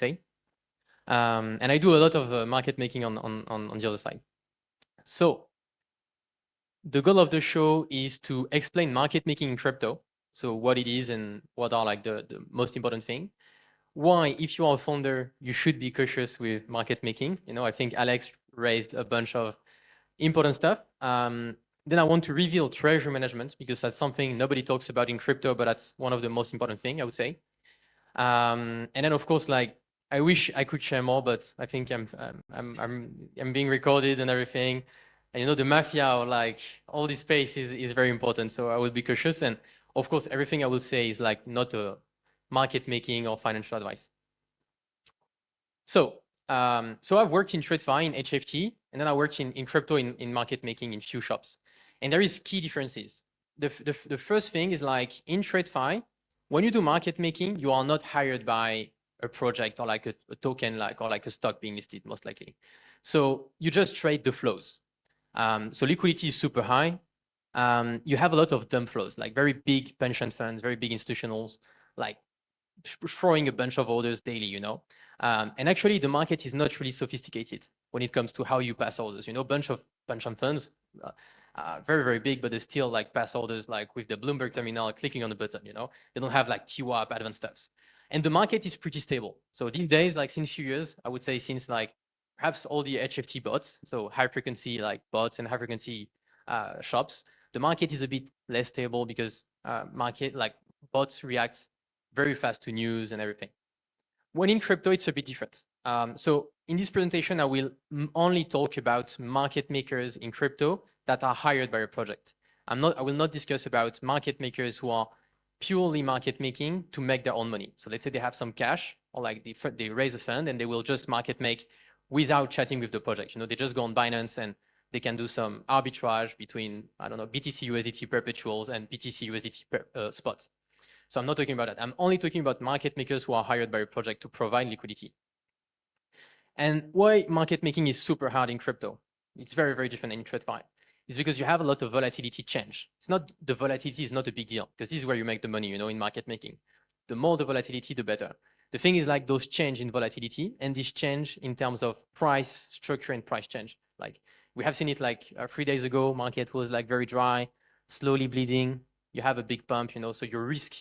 say. And I do a lot of market making on the other side. So the goal of the show is to explain market making in crypto. So what it is and what are like the most important thing. Why, if you are a founder, you should be cautious with market making. You know, I think Alex raised a bunch of important stuff. Then I want to reveal treasury management because that's something nobody talks about in crypto, but that's one of the most important thing I would say. And then of course, like I wish I could share more, but I think I'm being recorded and everything. And you know, the mafia or like all this space is very important. So I will be cautious. And of course, everything I will say is like not a market making or financial advice. So I've worked in TradeFi, in HFT, and then I worked in crypto in market making in few shops. And there is key differences. The first thing is like in TradeFi, when you do market making, you are not hired by a project or like a token, like or like a stock being listed, most likely. So you just trade the flows. So liquidity is super high. You have a lot of dumb flows, like very big pension funds, very big institutionals, like throwing a bunch of orders daily, you know. And actually, the market is not really sophisticated when it comes to how you pass orders. You know, bunch of pension funds, very, very big, but they still like pass orders like with the Bloomberg terminal, clicking on the button, you know. They don't have like TWAP, advanced stuffs. And the market is pretty stable. So these days, like since few years, I would say since like perhaps all the HFT bots, so high frequency like bots and high frequency shops, the market is a bit less stable because market like bots reacts very fast to news and everything. When in crypto, it's a bit different. So in this presentation, I will only talk about market makers in crypto that are hired by a project. I will not discuss about market makers who are purely market making to make their own money. So let's say they have some cash or like they raise a fund and they will just market make without chatting with the project. You know, they just go on Binance and they can do some arbitrage between, I don't know, BTC USDT perpetuals and BTC USDT spots. So I'm not talking about that. I'm only talking about market makers who are hired by a project to provide liquidity. And why market making is super hard in crypto? It's very, very different in TradeFi. It's because you have a lot of volatility change. It's not the volatility is not a big deal because this is where you make the money, you know, in market making. The more the volatility, the better. The thing is like those change in volatility and this change in terms of price structure and price change. Like we have seen it like 3 days ago, market was like very dry, slowly bleeding. You have a big pump, you know, so your risk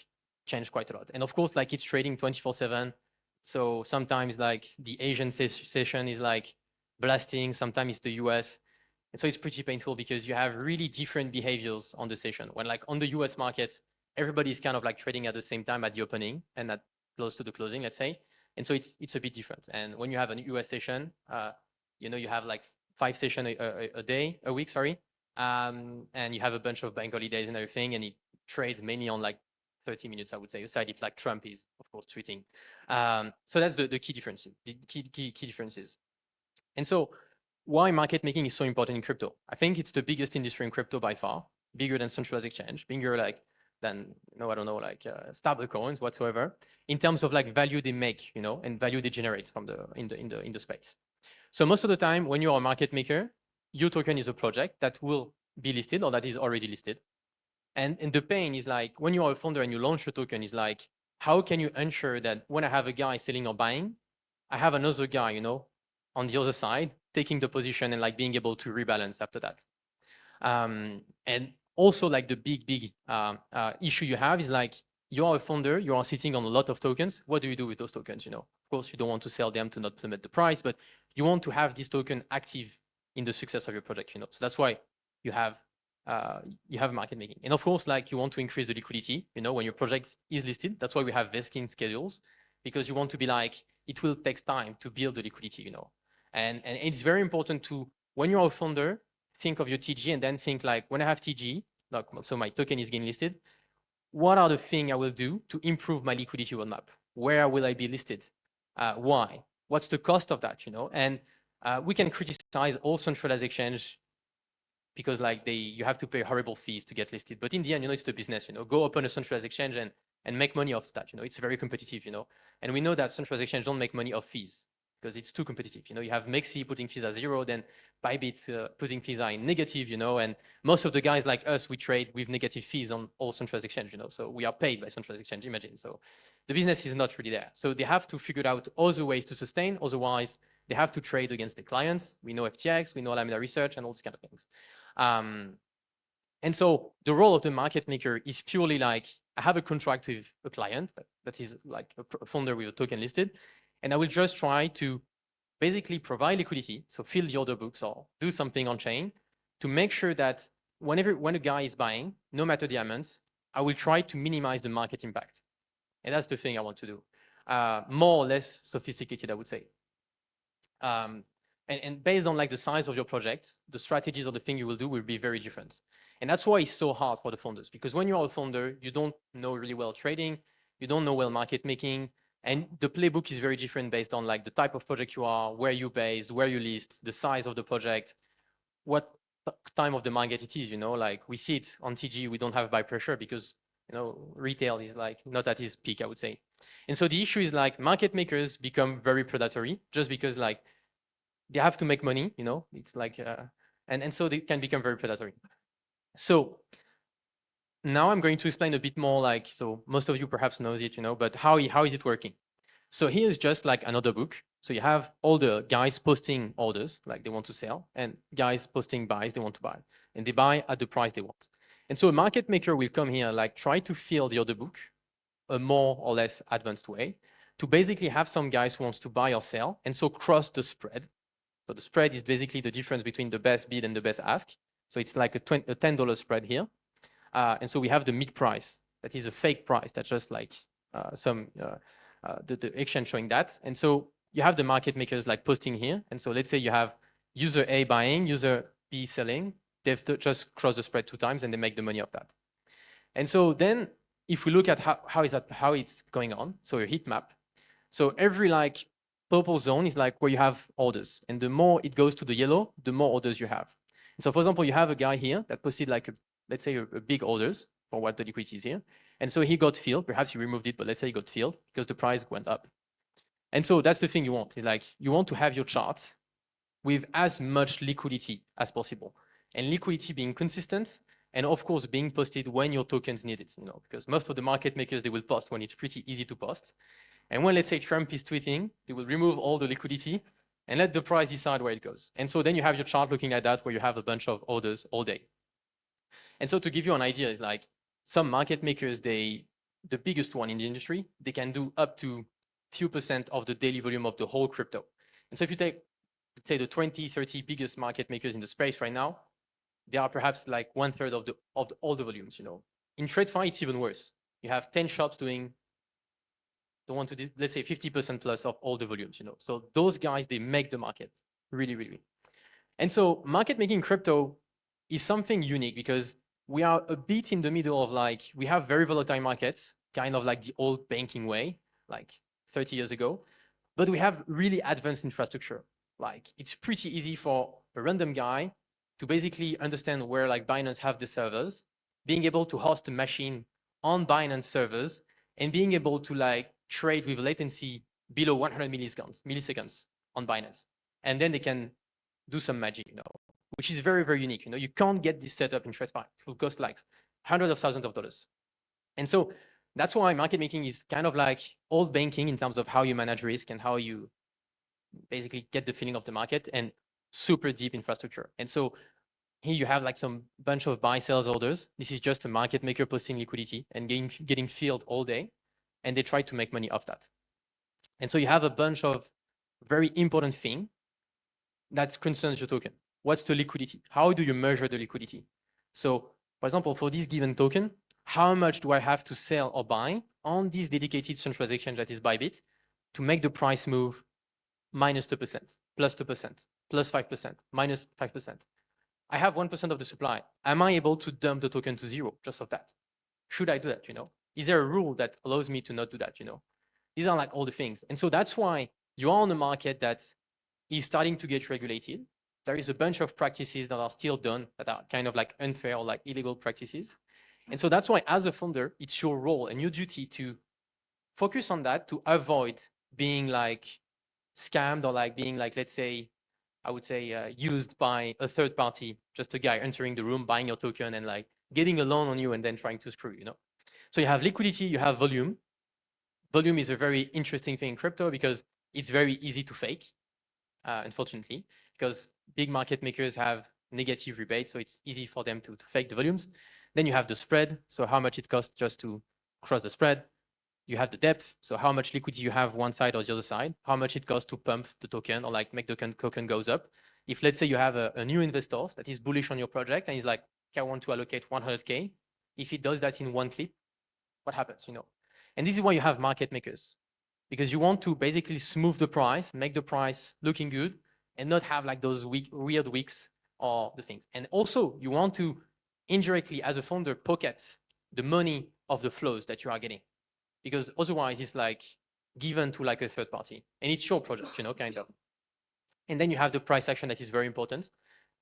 changed quite a lot. And of course, like it's trading 24/7. So sometimes like the Asian session is like blasting, sometimes it's the US. And so it's pretty painful because you have really different behaviors on the session. When like on the US market, everybody is kind of like trading at the same time at the opening and at close to the closing, let's say. And so it's a bit different. And when you have a US session, you know, you have like 5 sessions a week, sorry. And you have a bunch of bank holidays and everything, and it trades mainly on like 30 minutes, I would say, aside if like Trump is, of course, tweeting. So that's the key differences, the key differences. And so why market making is so important in crypto? I think it's the biggest industry in crypto by far, bigger than centralized exchange, bigger like than, you know, I don't know, like stable coins whatsoever, in terms of like value they make, you know, and value they generate from in the space. So most of the time when you are a market maker, your token is a project that will be listed or that is already listed. And the pain is like when you are a founder and you launch a token is like, how can you ensure that when I have a guy selling or buying, I have another guy, you know, on the other side, taking the position and like being able to rebalance after that. And also like the big issue you have is like, you are a founder, you are sitting on a lot of tokens. What do you do with those tokens? You know, of course, you don't want to sell them to not plummet the price, but you want to have this token active in the success of your project, you know. So that's why you have market making. And of course, like you want to increase the liquidity, you know, when your project is listed. That's why we have vesting schedules, because you want to be like, it will take time to build the liquidity, you know. And it's very important to, when you're a founder, think of your TG and then think like, when I have TG, like, so my token is getting listed, what are the things I will do to improve my liquidity roadmap? Where will I be listed? Why? What's the cost of that, you know? And we can criticize all centralized exchange because like you have to pay horrible fees to get listed. But in the end, you know, it's the business, you know, go open a centralized exchange and make money off that, you know, it's very competitive, you know. And we know that centralized exchange don't make money off fees. because it's too competitive. You know, you have Mexi putting fees at 0, then Bybit putting fees are in negative, you know, and most of the guys like us, we trade with negative fees on all centralized exchange, you know, so we are paid by centralized exchange, imagine. So the business is not really there. So they have to figure out other ways to sustain. Otherwise, they have to trade against the clients. We know FTX, we know Lambda Research, and all these kind of things. And so the role of the market maker is purely like, I have a contract with a client that is like a founder with a token listed, and I will just try to basically provide liquidity, so fill the order books or do something on chain to make sure that when a guy is buying, no matter the amount, I will try to minimize the market impact. And that's the thing I want to do. More or less sophisticated, I would say. And based on like the size of your project, the strategies or the thing you will do will be very different. And that's why it's so hard for the founders, because when you're a founder, you don't know really well trading, you don't know well market making, and the playbook is very different based on like the type of project you are, where you're based, where you list, the size of the project, what time of the market it is, you know, like we see it on TG, we don't have buy pressure because, you know, retail is like not at its peak, I would say. And so the issue is like market makers become very predatory just because like they have to make money, you know, it's like, and so they can become very predatory. So now I'm going to explain a bit more like, so most of you perhaps knows it, you know, but how is it working? So here's just like another book. So you have all the guys posting orders, like they want to sell, and guys posting buys, they want to buy, and they buy at the price they want. And so a market maker will come here, like try to fill the order book a more or less advanced way to basically have some guys who wants to buy or sell, and so cross the spread. So the spread is basically the difference between the best bid and the best ask. So it's like a $10 spread here. And so we have the mid price. That is a fake price. That's just like the exchange showing that. And so you have the market makers like posting here. And so let's say you have user A buying, user B selling. They've just crossed the spread 2 times and they make the money of that. And so then if we look at how it's going on, so a heat map. So every like purple zone is like where you have orders. And the more it goes to the yellow, the more orders you have. And so for example, you have a guy here that posted like let's say a big orders for what the liquidity is here. And so he got filled, perhaps he removed it, but let's say he got filled because the price went up. And so that's the thing you want, is like you want to have your chart with as much liquidity as possible. And liquidity being consistent, and of course being posted when your tokens need it, you know, because most of the market makers, they will post when it's pretty easy to post. And when, let's say, Trump is tweeting, they will remove all the liquidity and let the price decide where it goes. And so then you have your chart looking at that where you have a bunch of orders all day. And so to give you an idea, is like some market makers, the biggest one in the industry, they can do up to few % of the daily volume of the whole crypto. And so if you take, let's say, the 20, 30 biggest market makers in the space right now, they are perhaps like 1/3 of all the volumes, you know. In TradeFi, it's even worse. You have 10 shops doing, let's say 50% plus of all the volumes, you know. So those guys, they make the market really, really. And so market making crypto is something unique because we are a bit in the middle of like, we have very volatile markets, kind of like the old banking way, like 30 years ago, but we have really advanced infrastructure. Like it's pretty easy for a random guy to basically understand where like Binance have the servers, being able to host a machine on Binance servers, and being able to like trade with latency below 100 milliseconds on Binance. And then they can do some magic, you know, which is very, very unique. You know, you can't get this setup in TradeFi. It will cost like hundreds of thousands of dollars. And so that's why market making is kind of like old banking in terms of how you manage risk and how you basically get the feeling of the market, and super deep infrastructure. And so here you have like some bunch of buy sales orders. This is just a market maker posting liquidity and getting filled all day. And they try to make money off that. And so you have a bunch of very important things that concerns your token. What's the liquidity? How do you measure the liquidity? So for example, for this given token, how much do I have to sell or buy on this dedicated centralized exchange that is Bybit to make the price move -2%, +2%, +5%, -5%? I have 1% of the supply. Am I able to dump the token to 0 just of that? Should I do that, you know? Is there a rule that allows me to not do that, you know? These are like all the things. And so that's why you are on a market that is starting to get regulated. There is a bunch of practices that are still done that are kind of like unfair or like illegal practices. And so that's why as a founder, it's your role and your duty to focus on that, to avoid being like scammed or like being like, let's say, I would say used by a third party, just a guy entering the room, buying your token and like getting a loan on you and then trying to screw you, you know? So you have liquidity, you have volume. Volume is a very interesting thing in crypto because it's very easy to fake, unfortunately, because big market makers have negative rebates, so it's easy for them to fake the volumes. Then you have the spread, so how much it costs just to cross the spread. You have the depth, so how much liquidity you have one side or the other side, how much it costs to pump the token or like make the token goes up. If let's say you have a new investor that is bullish on your project and he's like, okay, I want to allocate 100K. If he does that in one click, what happens, you know? And this is why you have market makers, because you want to basically smooth the price, make the price looking good, and not have like those weird weeks or the things. And also, you want to indirectly, as a founder, pocket the money of the flows that you are getting, because otherwise it's like given to like a third party, and it's your project, you know, kind of. And then you have the price action that is very important,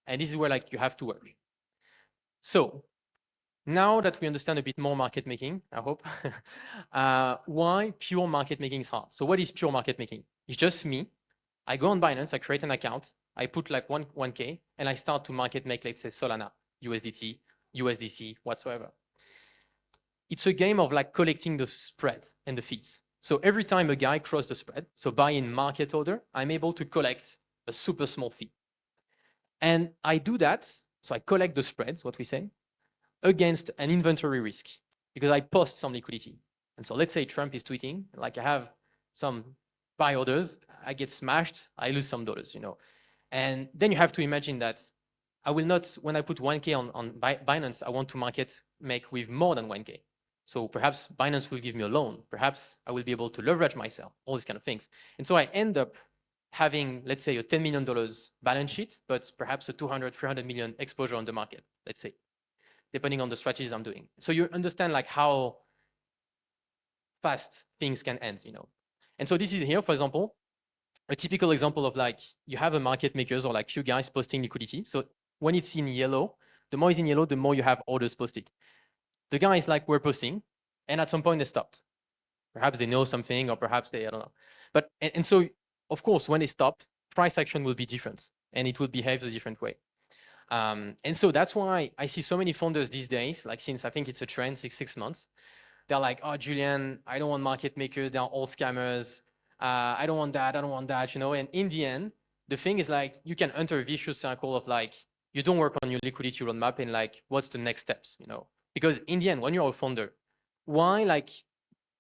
and this is where like you have to work. So now that we understand a bit more market making, I hope, why pure market making is hard. So what is pure market making? It's just me. I go on Binance, I create an account, I put like 1K, and I start to market make, let's say, Solana, USDT, USDC, whatsoever. It's a game of like collecting the spread and the fees. So every time a guy crosses the spread, so buy in market order, I'm able to collect a super small fee. And I do that, so I collect the spreads, what we say, against an inventory risk, because I post some liquidity. And so let's say Trump is tweeting, like I have some buy orders, I get smashed, I lose some dollars, you know. And then you have to imagine that I will not, when I put 1K on Binance, I want to market make with more than 1K. So perhaps Binance will give me a loan. Perhaps I will be able to leverage myself, all these kind of things. And so I end up having, let's say, a $10 million balance sheet, but perhaps a 200, 300 million exposure on the market, let's say, depending on the strategies I'm doing. So you understand like how fast things can end, you know. And so this is here, for example, a typical example of like, you have a market makers or like few guys posting liquidity. So when it's in yellow, the more it's in yellow, the more you have orders posted. The guy is like, we're posting, and at some point they stopped. Perhaps they know something, or perhaps they, I don't know. But, and so, of course, when they stop, price action will be different, and it will behave a different way. And so that's why I see so many founders these days, like since I think it's a trend, six months, they're like, oh, Julian, I don't want market makers. They're all scammers. I don't want that. I don't want that, you know? And in the end, the thing is like, you can enter a vicious cycle of like, you don't work on your liquidity roadmap and like, what's the next steps, you know? Because in the end, when you're a founder, why like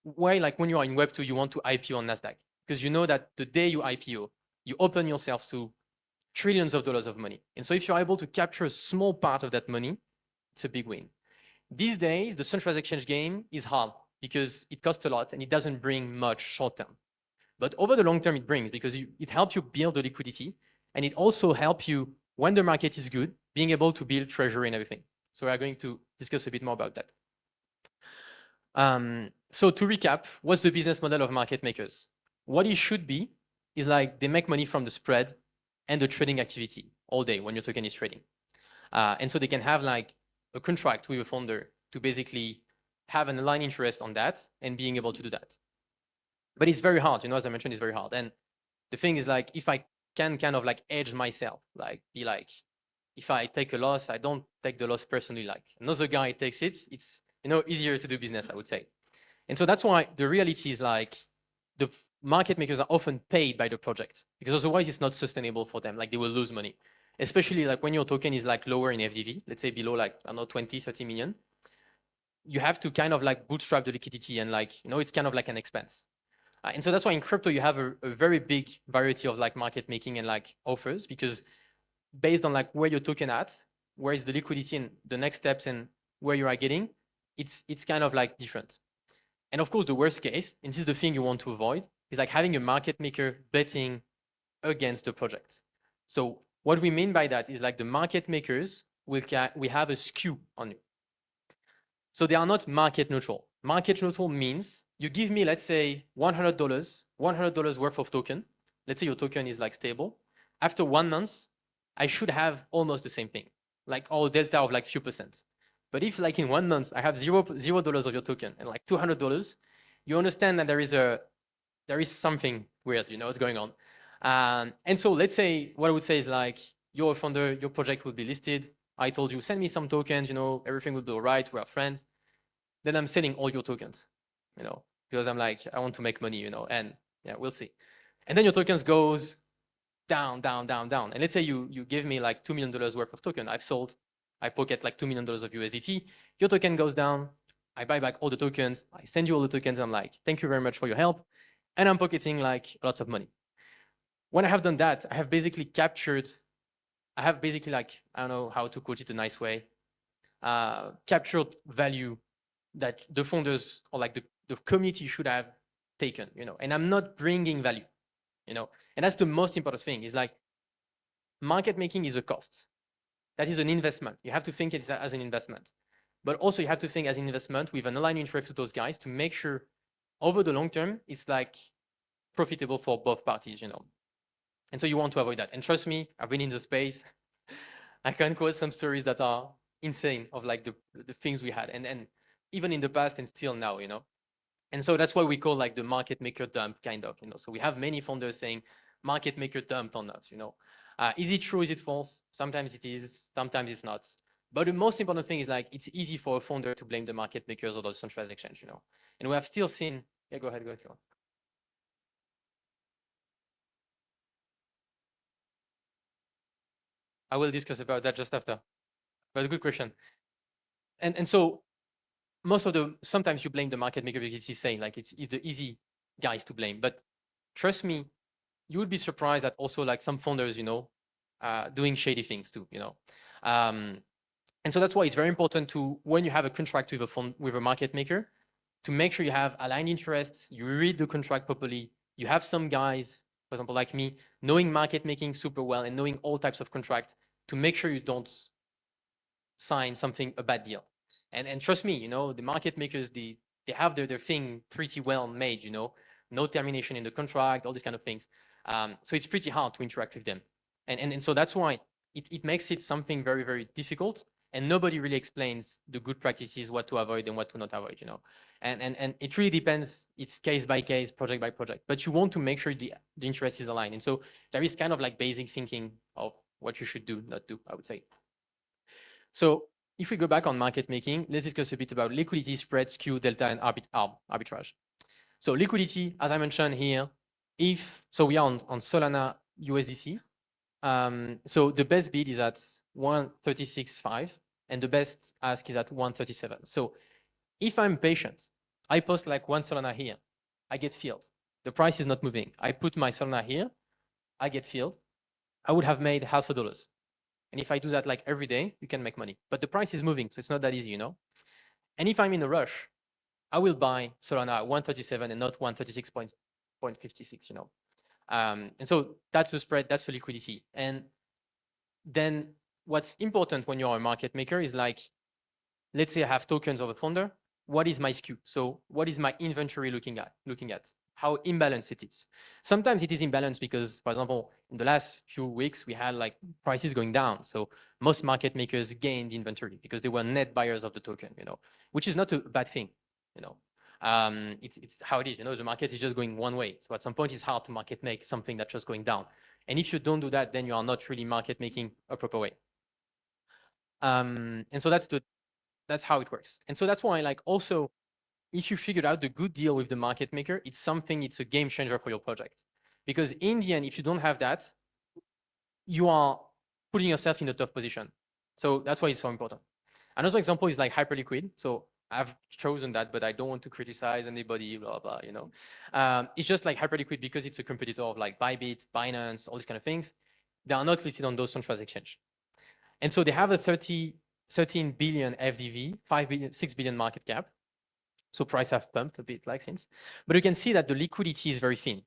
when you are in Web2, you want to IPO on NASDAQ? Because you know that the day you IPO, you open yourselves to trillions of dollars of money. And so if you're able to capture a small part of that money, it's a big win. These days, the centralized exchange game is hard because it costs a lot and it doesn't bring much short term. But over the long term, it brings, because it helps you build the liquidity, and it also helps you, when the market is good, being able to build treasury and everything. So we are going to discuss a bit more about that. So to recap, what's the business model of market makers? What it should be is like they make money from the spread and the trading activity all day when your token is trading. And so they can have like a contract with a founder to basically have an aligned interest on that and being able to do that. But it's very hard, you know, as I mentioned, it's very hard. And the thing is like, if I can kind of like edge myself, like be like, if I take a loss, I don't take the loss personally, like another guy takes it, it's, you know, easier to do business, I would say. And so that's why the reality is like, the market makers are often paid by the project, because otherwise it's not sustainable for them. Like they will lose money, especially like when your token is like lower in FDV, let's say below like, I don't know, 20, 30 million. You have to kind of like bootstrap the liquidity, and like, you know, it's kind of like an expense. And so that's why in crypto, you have a very big variety of like market making and like offers, because based on like where your token at, where is the liquidity and the next steps and where you are getting, it's kind of like different. And of course, the worst case, and this is the thing you want to avoid, is like having a market maker betting against the project. So what we mean by that is like the market makers we have a skew on you. So they are not market neutral. Market neutral means you give me, let's say, $100 worth of token. Let's say your token is like stable. After 1 month, I should have almost the same thing, like all delta of like few percent. But if like in 1 month, I have $0 of your token and like $200, you understand that there is something weird, you know, what's going on. And so let's say what I would say is like, you're a founder, your project will be listed. I told you, send me some tokens, everything will be all right. We are friends. Then I'm selling all your tokens, because I'm like, I want to make money, and yeah, we'll see. And then your tokens goes down, down, down, down. And let's say you give me like $2 million worth of token. I pocket like $2 million of USDT. Your token goes down. I buy back all the tokens. I send you all the tokens. I'm like, thank you very much for your help. And I'm pocketing like lots of money. When I have done that, I have basically like, I don't know how to quote it a nice way, captured value that the founders or like the community should have taken, and I'm not bringing value, and that's the most important thing is like, market making is a cost. That is an investment. You have to think it as an investment, but also you have to think as an investment with an aligned interest to those guys to make sure over the long term, it's like profitable for both parties, And so you want to avoid that. And trust me, I've been in the space. I can quote some stories that are insane of like the things we had, and even in the past and still now, And so that's what we call like the market maker dump kind of, So we have many founders saying market maker dumped on us, Is it true? Is it false? Sometimes it is, sometimes it's not. But the most important thing is like, it's easy for a founder to blame the market makers or the centralized exchange, And we have still seen, yeah, go ahead, go ahead. I will discuss about that just after. But a good question. And so sometimes you blame the market maker because he's saying like it's the easy guys to blame. But trust me, you would be surprised that also like some founders, doing shady things too, Um, and so that's why it's very important to, when you have a contract with a market maker, to make sure you have aligned interests, you read the contract properly, you have some guys, for example, like me, knowing market making super well and knowing all types of contracts to make sure you don't sign something, a bad deal. And trust me, the market makers, they have their thing pretty well made, no termination in the contract, all these kind of things. So it's pretty hard to interact with them. And so that's why it makes it something very, very difficult. And nobody really explains the good practices, what to avoid and what to not avoid, And it really depends. It's case by case, project by project. But you want to make sure the interest is aligned. And so there is kind of like basic thinking of what you should do, not do, I would say. So if we go back on market making, let's discuss a bit about liquidity, spread, skew, delta, and arbitrage. So liquidity, as I mentioned here, so we are on Solana USDC. So the best bid is at 136.5 and the best ask is at 137. So if I'm patient, I post like one Solana here, I get filled. The price is not moving. I put my Solana here, I get filled. I would have made $0.50. And if I do that like every day, you can make money. But the price is moving, so it's not that easy, And if I'm in a rush, I will buy Solana at 137 and not 136.56, And so that's the spread, that's the liquidity. And then what's important when you're a market maker is like, let's say I have tokens of a founder. What is my skew? So what is my inventory looking at? How imbalanced it is. Sometimes it is imbalanced because, for example, in the last few weeks, we had like prices going down. So most market makers gained inventory because they were net buyers of the token, which is not a bad thing, It's how it is, the market is just going one way. So at some point it's hard to market make something that's just going down. And if you don't do that, then you are not really market making a proper way. And so that's how it works. And so that's why like also, if you figured out the good deal with the market maker, it's a game changer for your project. Because in the end, if you don't have that, you are putting yourself in a tough position. So that's why it's so important. Another example is like Hyperliquid. So I've chosen that, but I don't want to criticize anybody, blah, blah, It's just like Hyperliquid because it's a competitor of like Bybit, Binance, all these kind of things. They are not listed on those centralized exchange. And so they have a 13 billion FDV, 6 billion market cap. So price have pumped a bit like since, but you can see that the liquidity is very thin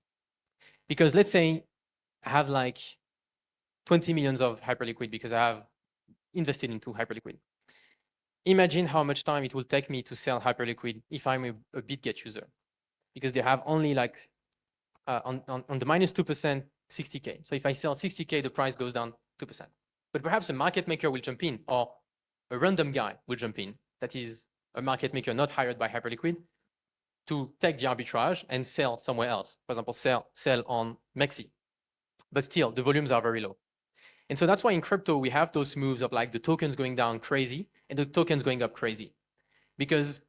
because let's say I have like 20 millions of Hyperliquid because I have invested into Hyperliquid. Imagine how much time it will take me to sell Hyperliquid if I'm a BitGet user, because they have only like on the minus 2%, 60K. So if I sell 60K, the price goes down 2%. But perhaps a market maker will jump in, or a random guy will jump in. That is a market maker not hired by Hyperliquid to take the arbitrage and sell somewhere else. For example, sell on Mexi. but still the volumes are very low. And so that's why in crypto, we have those moves of like the tokens going down crazy and the tokens going up crazy. Because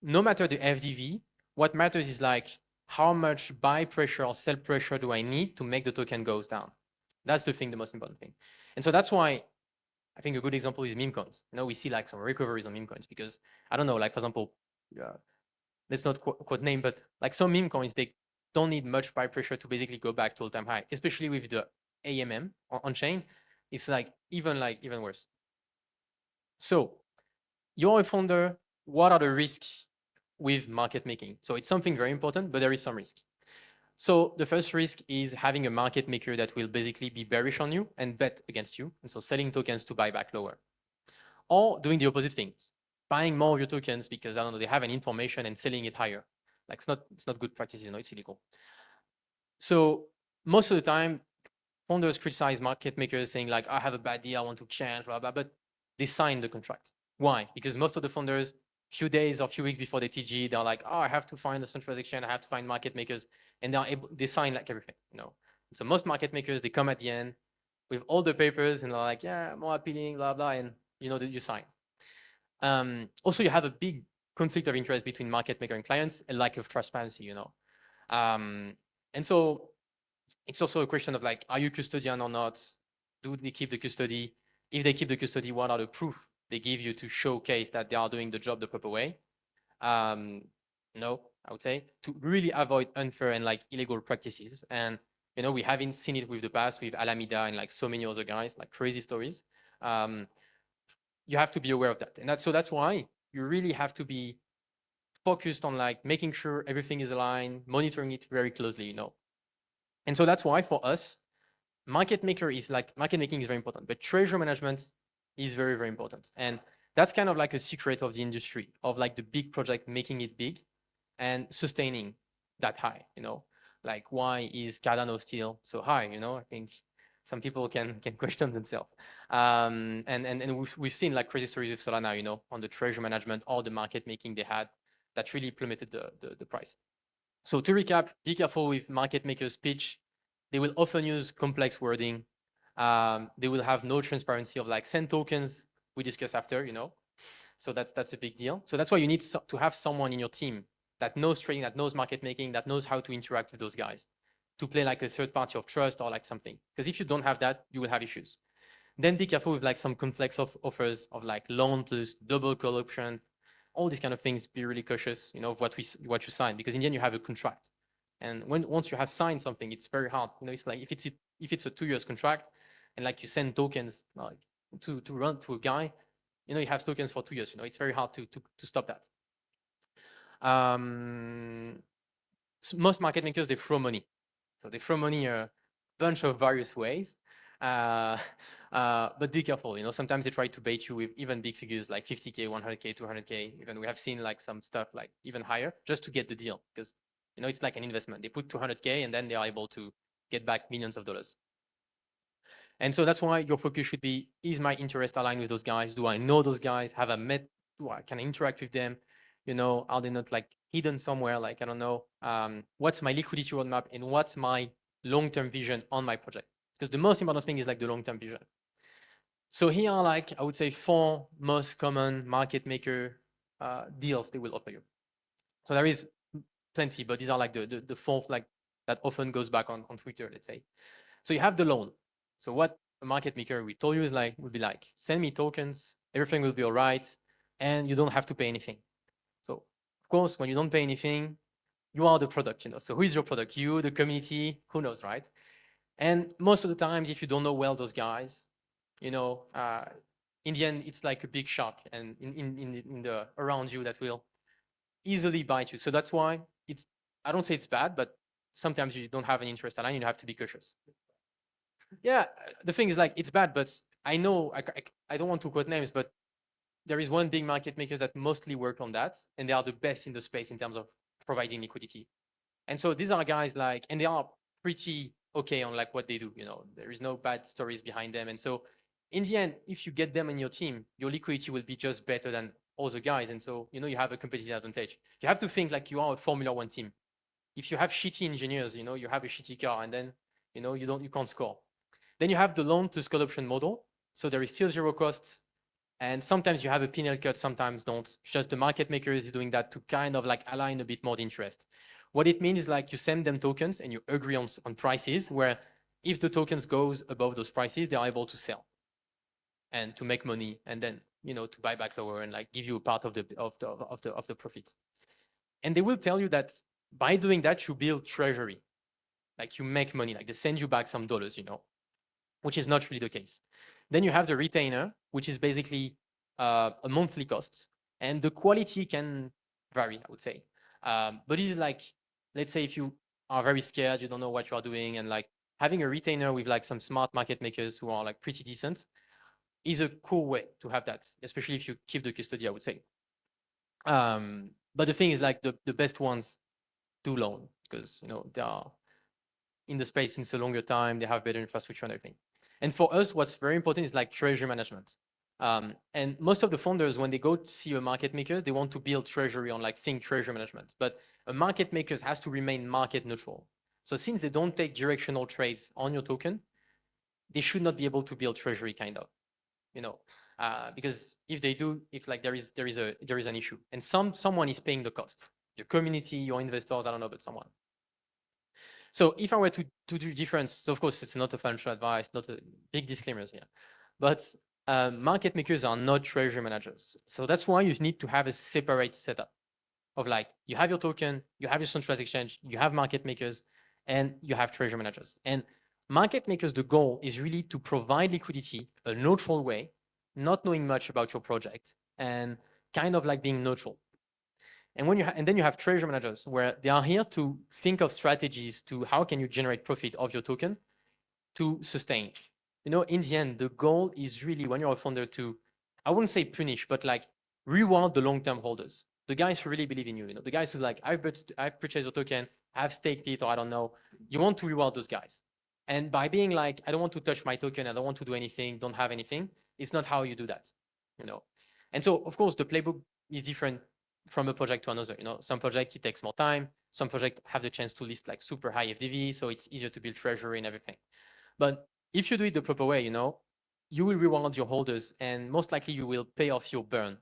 no matter the FDV, what matters is like how much buy pressure or sell pressure do I need to make the token goes down? That's the thing, the most important thing. And so that's why I think a good example is meme coins. You know, we see like some recoveries on meme coins because I don't know, like for example, let's not quote name, but like some meme coins, they don't need much buy pressure to basically go back to all-time high, especially with the AMM on chain. It's like even worse. So you're a founder. What are the risks with market making? So it's something very important, but there is some risk. So the first risk is having a market maker that will basically be bearish on you and bet against you. And so selling tokens to buy back lower. Or doing the opposite things, buying more of your tokens because I don't know, they have an information and selling it higher. Like it's not good practice, you know, it's illegal. So most of the time, founders criticize market makers saying like, I have a bad deal, I want to change, blah, blah, but they sign the contract. Why? Because most of the founders, few days or few weeks before they TG, they're like, oh, I have to find a centralized exchange, I have to find market makers, and they sign like everything, you know. So most market makers, they come at the end with all the papers and they're like, yeah, more appealing, blah, blah, and you know, you sign. Also, you have a big conflict of interest between market maker and clients, a lack of transparency, you know. And so it's also a question of like, are you custodian or not? Do they keep the custody? If they keep the custody, what are the proof they give you to showcase that they are doing the job the proper way? No, I would say to really avoid unfair and like illegal practices. And you know, we haven't seen it with the past with Alameda and like so many other guys, like crazy stories. You have to be aware of that. And that's why you really have to be focused on like making sure everything is aligned, monitoring it very closely, you know. And so that's why for us, market making is very important, but treasure management is very, very important. And that's kind of like a secret of the industry of like the big project, making it big and sustaining that high, you know, like why is Cardano still so high? You know, I think some people can question themselves. And we've seen like crazy stories with Solana, you know, on the treasure management, all the market making they had that really plummeted the price. So to recap, be careful with market makers pitch. They will often use complex wording. They will have no transparency of like send tokens we discuss after, you know. So that's a big deal. So that's why you need to have someone in your team that knows trading, that knows market making, that knows how to interact with those guys, to play like a third party of trust or like something. Because if you don't have that, you will have issues. Then be careful with like some complex offers of like loan plus double call option, all these kind of things. Be really cautious, you know, of what you sign, because in the end you have a contract. And once you have signed something, it's very hard. You know, it's like if it's a 2 years contract and like you send tokens like to run to a guy, you know, you have tokens for 2 years. You know, it's very hard to stop that. So most market makers, they throw money. So they throw money a bunch of various ways. But be careful, you know, sometimes they try to bait you with even big figures like 50K, 100K, 200K. Even we have seen like some stuff like even higher just to get the deal, because, you know, it's like an investment. They put 200K and then they are able to get back millions of dollars. And so that's why your focus should be, is my interest aligned with those guys? Do I know those guys? Have I met, can I interact with them? You know, are they not like hidden somewhere? Like, I don't know, what's my liquidity roadmap and what's my long-term vision on my project? Because the most important thing is like the long-term vision. So here are like, I would say 4 most common market maker deals they will offer you. So there is plenty, but these are like the 4th like that often goes back on Twitter, let's say. So you have the loan. So what a market maker we told you is like, would be like, send me tokens, everything will be all right, and you don't have to pay anything. So of course, when you don't pay anything, you are the product, you know. So who is your product? You, the community, who knows, right? And most of the times, if you don't know well those guys, you know, in the end, it's like a big shock and in the around you that will easily bite you. So that's why it's, I don't say it's bad, but sometimes you don't have an interest aligned, you have to be cautious. Yeah, the thing is like, it's bad, but I know, I don't want to quote names, but there is one big market makers that mostly work on that, and they are the best in the space in terms of providing liquidity. And so these are guys like, and they are pretty okay on like what they do, you know, there is no bad stories behind them. And so in the end, if you get them in your team, your liquidity will be just better than other guys. And so, you know, you have a competitive advantage. You have to think like you are a Formula One team. If you have shitty engineers, you know, you have a shitty car, and then You can't score. Then you have the loan plus call option model. So there is still zero costs. And sometimes you have a P&L cut, sometimes don't. Just the market maker is doing that to kind of like align a bit more the interest. What it means is like you send them tokens and you agree on prices where if the tokens goes above those prices, they are able to sell and to make money and then, to buy back lower and like give you a part of the profit. And they will tell you that by doing that, you build treasury, like you make money, like they send you back some dollars, which is not really the case. Then you have the retainer, which is basically a monthly cost, and the quality can vary, I would say. But this is like, let's say if you are very scared, you don't know what you are doing, and like having a retainer with like some smart market makers who are like pretty decent is a cool way to have that, especially if you keep the custody, I would say. But the thing is like the best ones do loan because, they are in the space since a longer time, they have better infrastructure and everything. And for us, what's very important is like treasury management. And most of the founders, when they go to see a market maker, they want to build treasury on like think treasury management. But a market maker has to remain market neutral. So since they don't take directional trades on your token, they should not be able to build treasury kind of, because if they do, if like there is an issue and someone is paying the cost, your community, your investors, I don't know, but someone. So if I were to do difference, so of course it's not a financial advice, not a big disclaimers here, but market makers are not treasury managers. So that's why you need to have a separate setup of like, you have your token, you have your centralized exchange, you have market makers, and you have treasury managers. And market makers, the goal is really to provide liquidity a neutral way, not knowing much about your project and kind of like being neutral. And and then you have treasury managers where they are here to think of strategies to how can you generate profit of your token to sustain. In the end, the goal is really when you're a founder to, I wouldn't say punish, but like reward the long-term holders, the guys who really believe in you. The guys who like I've purchased your token, I've staked it, or I don't know. You want to reward those guys. And by being like, I don't want to touch my token, I don't want to do anything, don't have anything, it's not how you do that. And so of course the playbook is different from a project to another. Some projects it takes more time. Some projects have the chance to list like super high FDV, so it's easier to build treasury and everything. But if you do it the proper way, you will reward your holders, and most likely you will pay off your burn,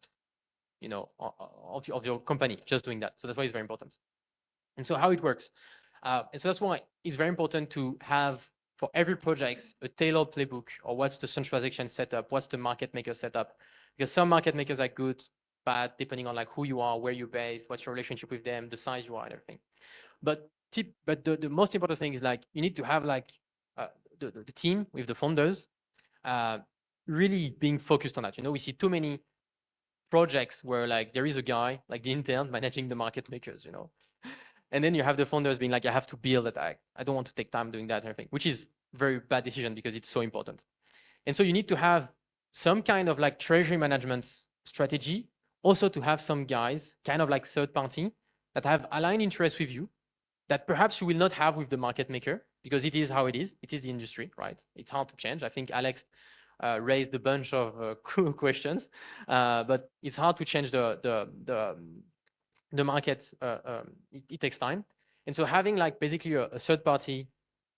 of your company just doing that. So that's why it's very important. And so how it works, and so that's why it's very important to have for every project a tailored playbook, or what's the centralization setup, what's the market maker setup, because some market makers are good, bad, depending on like who you are, where you're based, what's your relationship with them, the size you are, and everything. But the most important thing is like you need to have like the team with the founders really being focused on that. We see too many projects where like there is a guy like the intern managing the market makers, and then you have the founders being like, I have to build that. I don't want to take time doing that and everything, which is very bad decision because it's so important. And so you need to have some kind of like treasury management strategy, also to have some guys kind of like third party that have aligned interests with you that perhaps you will not have with the market maker, because it is how it is. It is the industry, right? It's hard to change. I think Alex raised a bunch of cool questions, but it's hard to change the market. It takes time. And so having like basically a third party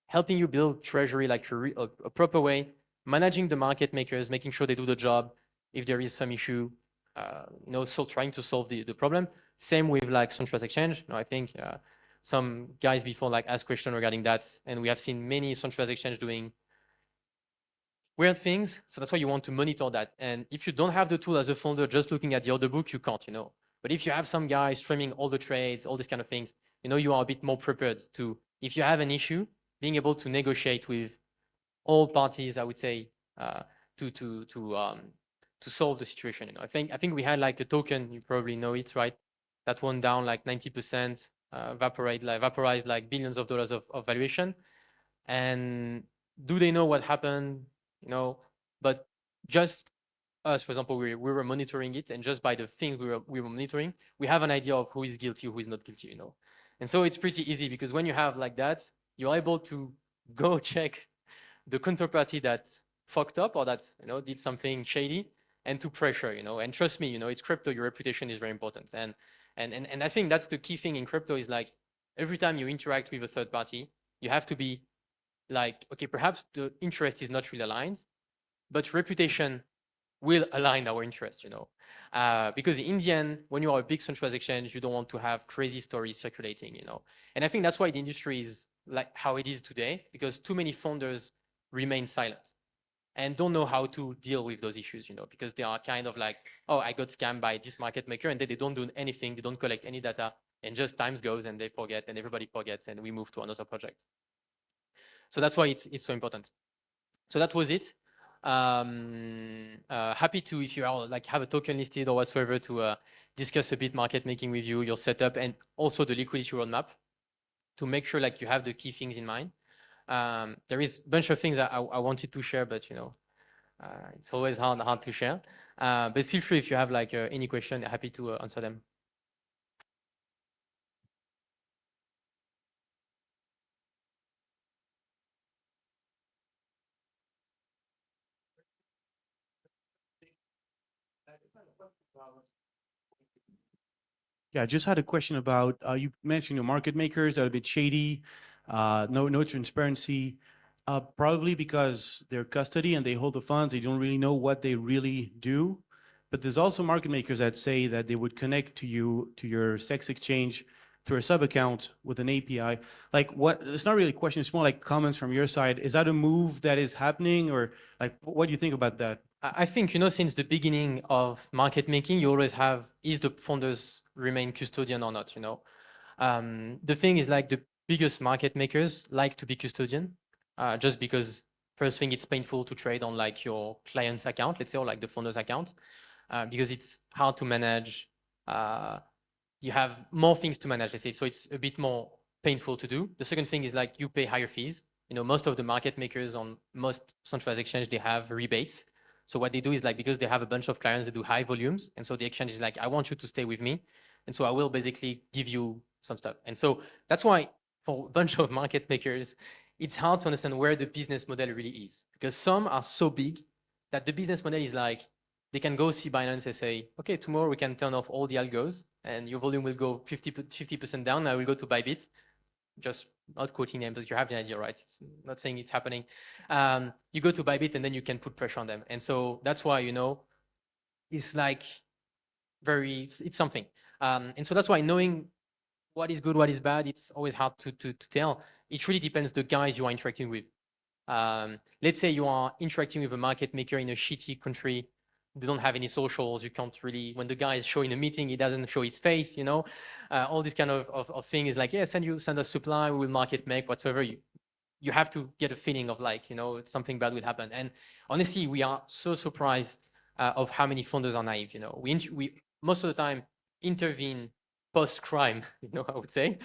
helping you build treasury like a proper way, managing the market makers, making sure they do the job if there is some issue, so trying to solve the problem. Same with like centralized exchange. I think some guys before like asked question regarding that, and we have seen many centralized exchange doing weird things. So that's why you want to monitor that. And if you don't have the tool as a founder, just looking at the order book, you can't, But if you have some guy streaming all the trades, all these kind of things, you are a bit more prepared to, if you have an issue, being able to negotiate with all parties, I would say, to solve the situation. I think we had like a token, you probably know it, right? That went down like 90%, vaporized like billions of dollars of valuation. And do they know what happened? But just us, for example, we were monitoring it, and just by the things we were monitoring, we have an idea of who is guilty, who is not guilty. And so it's pretty easy, because when you have like that, you're able to go check the counterparty that fucked up or that did something shady, and to pressure. And trust me, it's crypto, your reputation is very important. And I think that's the key thing in crypto, is like every time you interact with a third party, you have to be like, okay, perhaps the interest is not really aligned, but reputation will align our interest, because in the end, when you are a big centralized exchange, you don't want to have crazy stories circulating, and I think that's why the industry is like how it is today, because too many founders remain silent and don't know how to deal with those issues, because they are kind of like, oh, I got scammed by this market maker, and then they don't do anything, they don't collect any data, and just times goes and they forget, and everybody forgets, and we move to another project. So that's why it's so important. So that was it. Happy to, if you are like have a token listed or whatsoever, to discuss a bit market making with you, your setup, and also the liquidity roadmap, to make sure like you have the key things in mind. There is a bunch of things that I wanted to share, but it's always hard to share. But feel free if you have like any question, happy to answer them. Yeah, I just had a question about you mentioned your market makers that are a bit shady, no transparency, probably because they're custody and they hold the funds. They don't really know what they really do. But there's also market makers that say that they would connect to you to your sex exchange through a sub account with an API. Like what? It's not really a question. It's more like comments from your side. Is that a move that is happening, or like what do you think about that? I think, since the beginning of market making, you always have, is the founders remain custodian or not, The thing is like the biggest market makers like to be custodian, just because first thing, it's painful to trade on like your client's account, let's say, or like the founder's account, because it's hard to manage. You have more things to manage, let's say, so it's a bit more painful to do. The second thing is like you pay higher fees. Most of the market makers on most centralized exchange, they have rebates. So what they do is like, because they have a bunch of clients that do high volumes, and so the exchange is like, I want you to stay with me, and so I will basically give you some stuff. And so that's why for a bunch of market makers, it's hard to understand where the business model really is, because some are so big that the business model is like, they can go see Binance and say, okay, tomorrow we can turn off all the algos and your volume will go 50% down. I will go to Bybit, just not quoting them, but you have the idea, right? It's not saying it's happening. You go to Bybit and then you can put pressure on them. And so that's why, it's like it's something. And so that's why knowing what is good, what is bad, it's always hard to tell. It really depends the guys you are interacting with. Let's say you are interacting with a market maker in a shitty country. They don't have any socials. You can't really, when the guy is showing a meeting, he doesn't show his face, all this kind of thing is like, yeah, send us supply, we will market make whatsoever. You have to get a feeling of like, something bad will happen. And honestly, we are so surprised of how many founders are naive. We most of the time intervene post crime, I would say.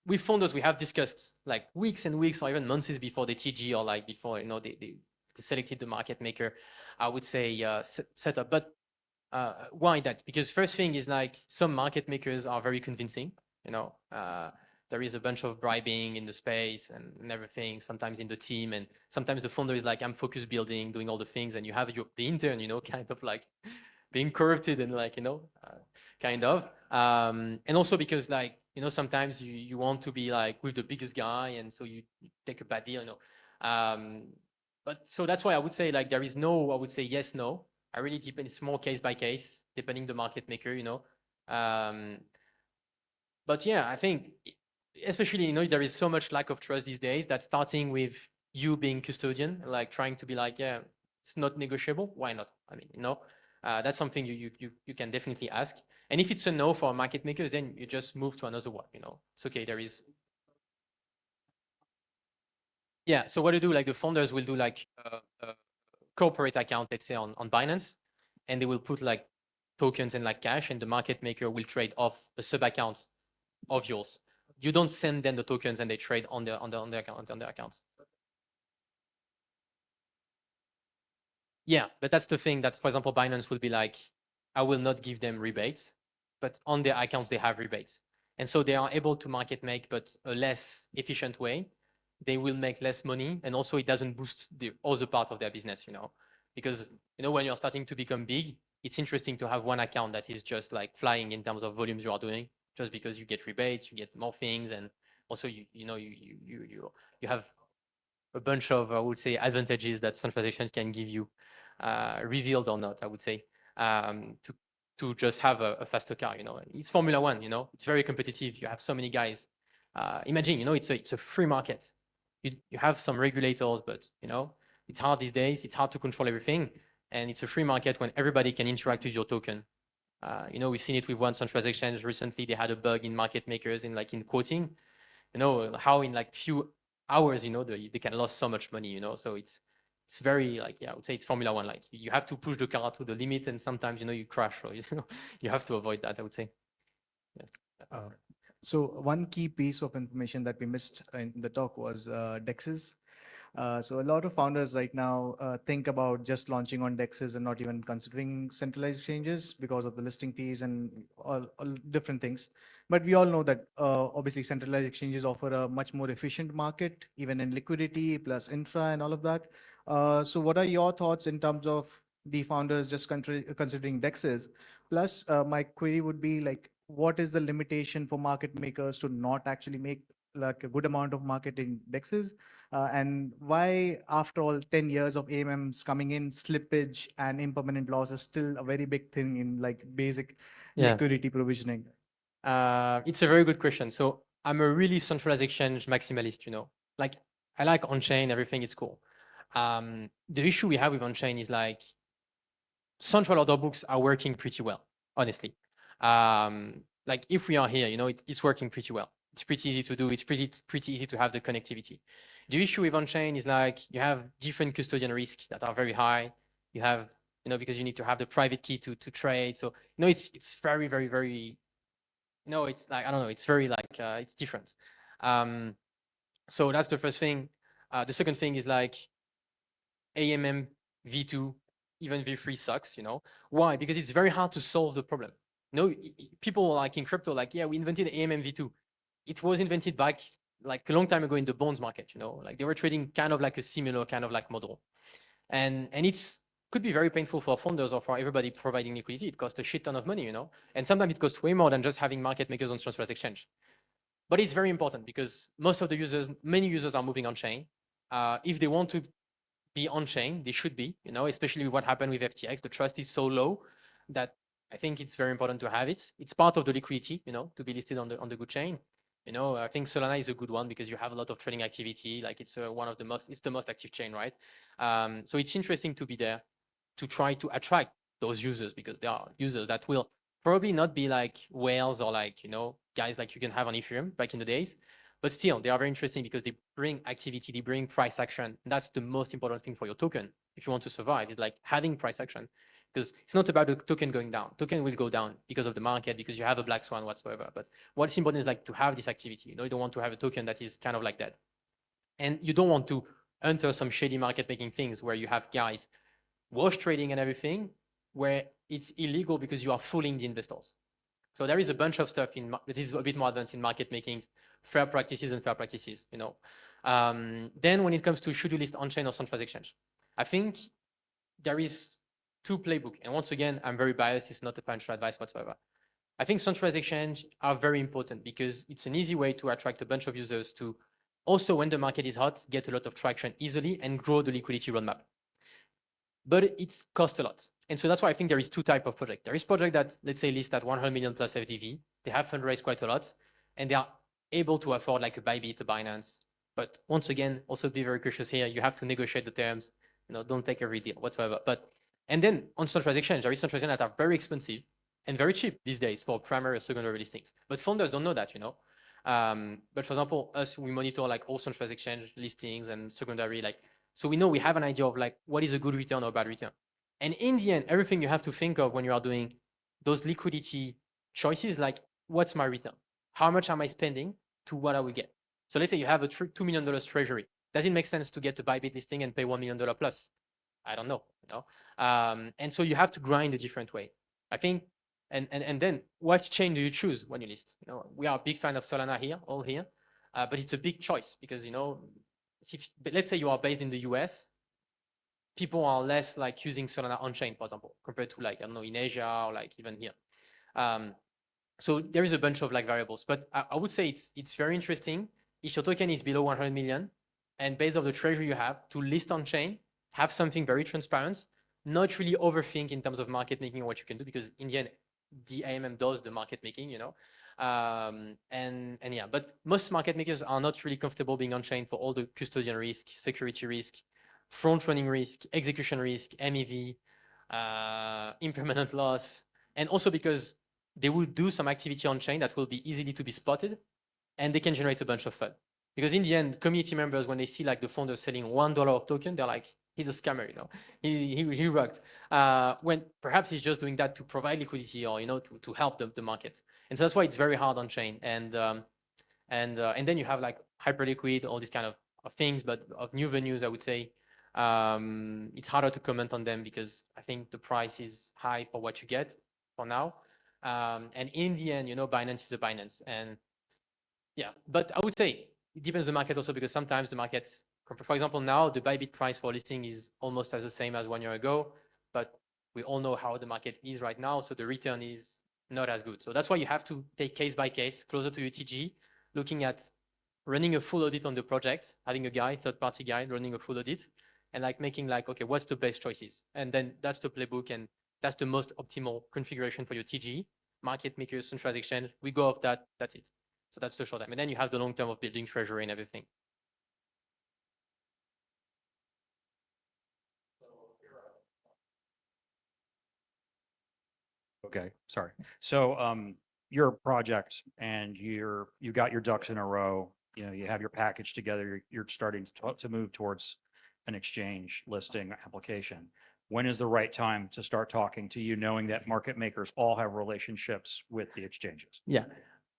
With founders, we have discussed like weeks and weeks or even months before the TG, or like before, they selected the market maker, I would say, set up. But why that? Because first thing is like some market makers are very convincing, you know. There is a bunch of bribing in the space and everything, sometimes in the team, and sometimes the founder is like, I'm focus building, doing all the things, and you have the intern, kind of like being corrupted and like, kind of. And also because like, sometimes you want to be like with the biggest guy, and so you take a bad deal, but so that's why I would say like there is no, I would say yes, no. I really depend. It's more case by case, depending the market maker, Um, but yeah, I think, especially, there is so much lack of trust these days that starting with you being custodian, like trying to be like, yeah, it's not negotiable. Why not? I mean, that's something you can definitely ask. And if it's a no for market makers, then you just move to another one. It's okay. There is, yeah. So what do you do? Like the founders will do like a corporate account, let's say on Binance, and they will put like tokens and like cash, and the market maker will trade off a sub account of yours. You don't send them the tokens and they trade on their accounts. Yeah, but that's the thing that, for example, Binance will be like, I will not give them rebates, but on their accounts they have rebates. And so they are able to market make, but a less efficient way. They will make less money, and also it doesn't boost the other part of their business, because when you're starting to become big, it's interesting to have one account that is just like flying in terms of volumes you are doing, just because you get rebates, you get more things, and Also, you have a bunch of, I would say, advantages that centralized exchange can give you, revealed or not, I would say, to just have a faster car. It's Formula One. It's very competitive. You have so many guys. Imagine, it's a free market. You have some regulators, but it's hard these days. It's hard to control everything, and it's a free market when everybody can interact with your token. We've seen it with one centralized exchange recently. They had a bug in market makers in quoting. How in few hours, they can lose so much money. So it's very yeah, I would say it's Formula One. Like you have to push the car to the limit, and sometimes you crash, or you have to avoid that, I would say. Yeah. Uh, so one key piece of information that we missed in the talk was DEXs. So a lot of founders right now think about just launching on DEXs and not even considering centralized exchanges because of the listing fees and all different things. But we all know that obviously centralized exchanges offer a much more efficient market, even in liquidity plus infra and all of that. So what are your thoughts in terms of the founders just considering DEXs? Plus, my query would be like, what is the limitation for market makers to not actually make like a good amount of marketing DEXs? And why, after all 10 years of AMMs coming in, slippage and impermanent loss is still a very big thing in like basic liquidity provisioning? It's a very good question. So I'm a really centralized exchange maximalist. Like I like on-chain, everything is cool. The issue we have with on-chain is like central order books are working pretty well, honestly. Like if we are here, it's working pretty well. It's pretty easy to do. It's pretty easy to have the connectivity. The issue with on-chain is like you have different custodian risks that are very high. You have, because you need to have the private key to trade. So, it's very, very, very, it's like, I don't know, it's very like, it's different. So that's the first thing. The second thing is like AMM V2, even V3 sucks, Why? Because it's very hard to solve the problem. People like in crypto, like, yeah, we invented AMM V2. It was invented back like a long time ago in the bonds market, like they were trading kind of like a similar kind of like model. And it's could be very painful for founders or for everybody providing liquidity. It costs a shit ton of money, and sometimes it costs way more than just having market makers on centralized exchange. But it's very important because most of the users, many users are moving on chain. If they want to be on chain, they should be, especially what happened with FTX. The trust is so low that I think it's very important to have it. It's part of the liquidity, to be listed on the good chain. I think Solana is a good one because you have a lot of trading activity. Like it's it's the most active chain, right? So it's interesting to be there to try to attract those users because there are users that will probably not be like whales or like, guys like you can have on Ethereum back in the days, but still they are very interesting because they bring activity, they bring price action. That's the most important thing for your token. If you want to survive, it's like having price action because it's not about the token going down. Token will go down because of the market, because you have a black swan whatsoever. But what's important is like to have this activity. You don't want to have a token that is kind of like that. And you don't want to enter some shady market making things where you have guys wash trading and everything, where it's illegal because you are fooling the investors. So there is a bunch of stuff that is a bit more advanced in market making, fair practices and fair practices. Then when it comes to should you list on-chain or centralized exchange, I think there is two playbook. And once again, I'm very biased. It's not a financial advice whatsoever. I think centralized exchange are very important because it's an easy way to attract a bunch of users to also, when the market is hot, get a lot of traction easily and grow the liquidity roadmap. But it costs a lot. And so that's why I think there is two types of project. There is project that, let's say, list at 100 million plus FDV. They have fundraised quite a lot, and they are able to afford like a Bybit, a Binance. But once again, also be very cautious here. You have to negotiate the terms. Don't take every deal whatsoever. And then on centralized exchange, there is centralized exchange that are very expensive and very cheap these days for primary or secondary listings. But founders don't know that, But for example, us, we monitor like all centralized exchange listings and secondary, so we know we have an idea of like what is a good return or bad return. And in the end, everything you have to think of when you are doing those liquidity choices, like what's my return? How much am I spending to what I will get? So let's say you have a $2 million treasury. Does it make sense to get a Bybit listing and pay $1 million plus? I don't know, and so you have to grind a different way. I think, and then what chain do you choose when you list? We are a big fan of Solana here, all here, but it's a big choice because but let's say you are based in the US, people are less like using Solana on chain, for example, compared to like, I don't know, in Asia or like even here. So there is a bunch of like variables, but I would say it's very interesting if your token is below 100 million, and based on the treasury you have, to list on chain, have something very transparent, not really overthink in terms of market making or what you can do, because in the end, the AMM does the market making, you know. And yeah, but most market makers are not really comfortable being on chain for all the custodian risk, security risk, front running risk, execution risk, MEV, impermanent loss, and also because they will do some activity on chain that will be easily to be spotted, and they can generate a bunch of fun. Because in the end, community members, when they see like the founder selling $1 of token, they're like, he's a scammer, you know, he rugged. When perhaps he's just doing that to provide liquidity or, you know, to help the market. And so that's why it's very hard on chain. And then you have like hyperliquid, all these kind of things, but of new venues, I would say, it's harder to comment on them because I think the price is high for what you get for now. And in the end, you know, Binance is a Binance. And yeah, but I would say it depends on the market also, because sometimes the markets, for example, now the Bybit price for listing is almost as the same as 1 year ago, but we all know how the market is right now, so the return is not as good. So that's why you have to take case by case, closer to your TG, looking at running a full audit on the project, having a guy, third-party guy, running a full audit, and like making like, okay, what's the best choices? And then that's the playbook, and that's the most optimal configuration for your TG, market makers, centralized exchange. We go off that, that's it. So that's the short term. And then you have the long term of building treasury and everything. Okay, sorry. So your project and you got your ducks in a row, you know, you have your package together, you're starting to move towards an exchange listing application. When is the right time to start talking to you, knowing that market makers all have relationships with the exchanges? Yeah,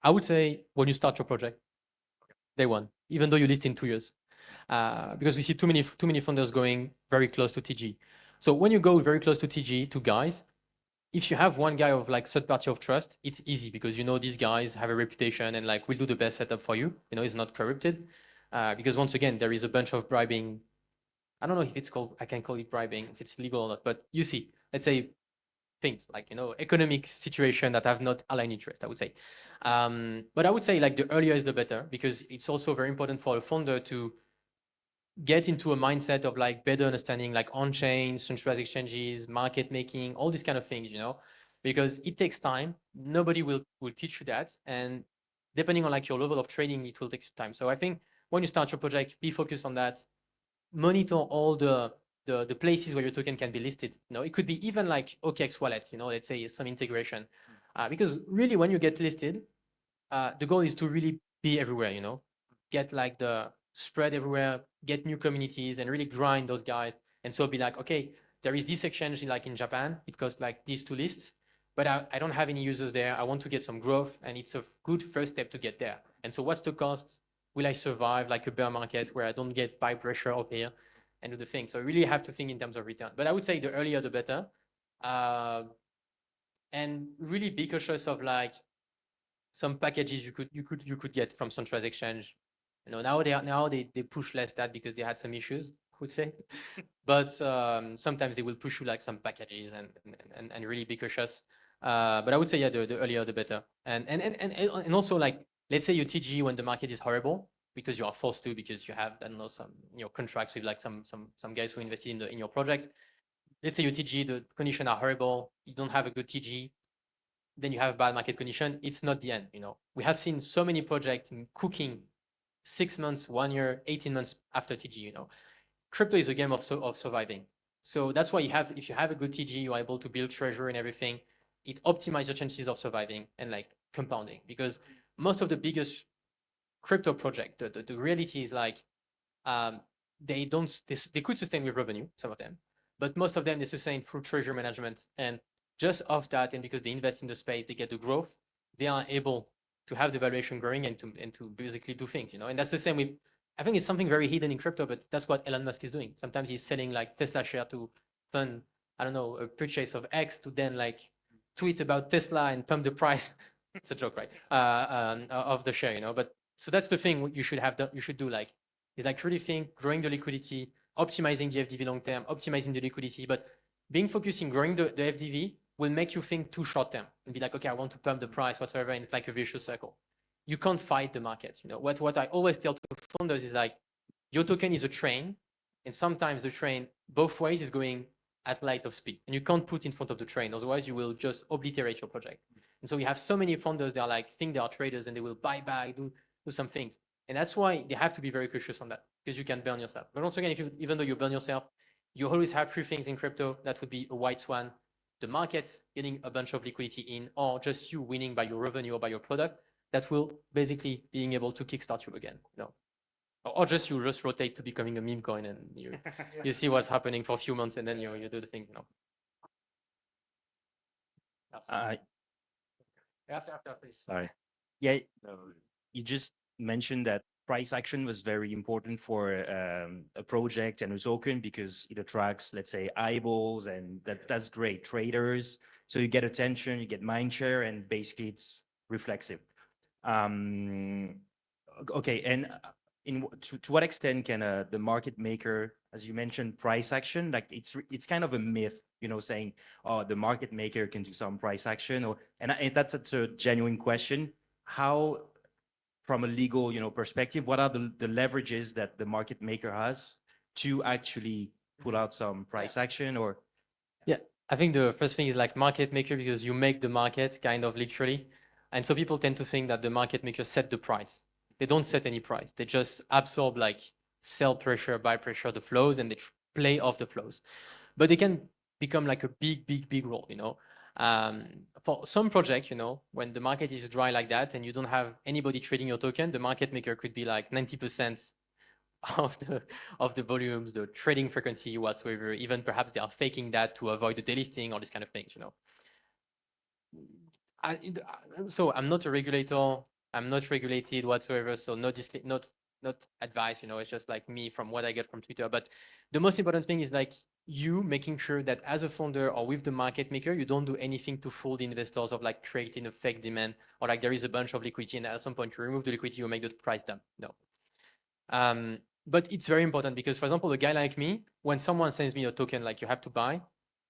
I would say when you start your project, day one, even though you list in 2 years, because we see too many funders going very close to TG. So when you go very close to TG, to guys, if you have one guy of like third party of trust, it's easy because you know these guys have a reputation and like will do the best setup for you. You know, it's not corrupted. Because once again, there is a bunch of bribing. I don't know if it's called, I can call it bribing, if it's legal or not, but you see, let's say things like, you know, economic situation that have not aligned interest, I would say. But I would say like the earlier is the better, because it's also very important for a founder to get into a mindset of like better understanding like on-chain, centralized exchanges, market making, all these kind of things, you know, because it takes time. Nobody will teach you that. And depending on like your level of trading, it will take time. So I think when you start your project, be focused on that. Monitor all the places where your token can be listed. You know, it could be even like OKX wallet, you know, let's say some integration. Because really when you get listed, the goal is to really be everywhere, you know, get like the spread everywhere, get new communities and really grind those guys. And so be like, okay, there is this exchange like in Japan, it costs like these 2 lists, but I don't have any users there. I want to get some growth, and it's a good first step to get there. And so what's the cost? Will I survive like a bear market where I don't get buy pressure over here and do the thing? So I really have to think in terms of return. But I would say the earlier the better. And really be cautious of like some packages you could get from centralized exchange. You know, now they push less that because they had some issues, I would say. But sometimes they will push you like some packages and really be cautious. But I would say, yeah, the earlier the better. And also like, let's say your TG when the market is horrible, because you are forced to, because you have, I don't know, some, you know, contracts with like some guys who invested in your project. Let's say your TG, the conditions are horrible, you don't have a good TG, then you have bad market condition. It's not the end, you know. We have seen so many projects cooking 6 months, 1 year, 18 months after TG, you know. Crypto is a game of surviving. So that's why if you have a good TG, you are able to build treasury and everything. It optimizes your chances of surviving and like compounding, because most of the biggest crypto project, the reality is like, they could sustain with revenue, some of them, but most of them they sustain through treasury management. And just off that, and because they invest in the space, they get the growth, they are able to have the valuation growing and to basically do things, you know. And that's the same with, I think it's something very hidden in crypto, but that's what Elon Musk is doing. Sometimes he's selling like Tesla share to fund, I don't know, a purchase of X, to then like tweet about Tesla and pump the price. It's a joke, right? Of the share, you know. But so that's the thing you should have done. You should do like, is like really think growing the liquidity, optimizing the FDV long term, optimizing the liquidity, but being focused in growing the FDV will make you think too short term and be like, okay, I want to pump the price whatsoever, and it's like a vicious circle. you can't fight the market. You know, what I always tell to founders is like, your token is a train, and sometimes the train both ways is going at light of speed, and you can't put in front of the train, otherwise you will just obliterate your project. And so we have so many founders, they are like, think they are traders, and they will buy back, do some things. And that's why they have to be very cautious on that, because you can burn yourself. But once again, if you, even though you burn yourself, you always have three things in crypto. That would be a white swan, the market getting a bunch of liquidity in, or just you winning by your revenue or by your product, that will basically being able to kickstart you again, you know. Or just you just rotate to becoming a meme coin, and you see what's happening for a few months, and then you do the thing, you know. After, please. Sorry. Yeah, you just mentioned that price action was very important for a project and a token because it attracts, let's say, eyeballs, and that's great. Traders, so you get attention, you get mind share, and basically it's reflexive. Okay, and to what extent can the market maker, as you mentioned, price action, like it's kind of a myth, you know, saying, oh, the market maker can do some price action, or and that's a genuine question. How, from a legal, you know, perspective, what are the leverages that the market maker has to actually pull out some price action? Or yeah, I think the first thing is like market maker, because you make the market kind of literally, and so people tend to think that the market maker set the price. They don't set any price. They just absorb like sell pressure, buy pressure, the flows, and they play off the flows. But they can become like a big role, you know. For some project, you know, when the market is dry like that and you don't have anybody trading your token, the market maker could be like 90% of the volumes, the trading frequency whatsoever. Even perhaps they are faking that to avoid the delisting, all these kind of things, you know. So I'm not a regulator. I'm not regulated whatsoever. So not advice, you know, it's just like me from what I get from Twitter. But the most important thing is like you making sure that as a founder or with the market maker, you don't do anything to fool the investors of like creating a fake demand, or like there is a bunch of liquidity and at some point you remove the liquidity, you make the price dump. No. But it's very important because, for example, a guy like me, when someone sends me a token like you have to buy,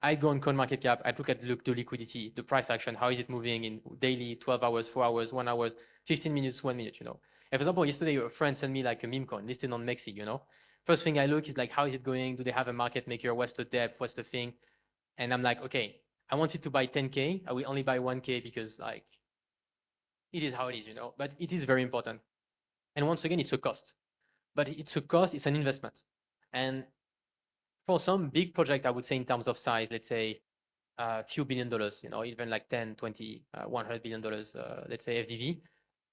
I go on CoinMarketCap, I look at the liquidity, the price action, how is it moving in daily, 12 hours, 4 hours, 1 hour, 15 minutes, 1 minute, you know. And for example, yesterday a friend sent me like a meme coin listed on Mexi, you know. First thing I look is like, how is it going? Do they have a market maker? What's the depth? What's the thing? And I'm like, okay, I wanted to buy 10K. I will only buy 1K because like, it is how it is, you know, but it is very important. And once again, it's a cost, but it's a cost, it's an investment. And for some big project, I would say in terms of size, let's say a few $1 billion, you know, even like 10, 20, $100 billion, let's say FDV,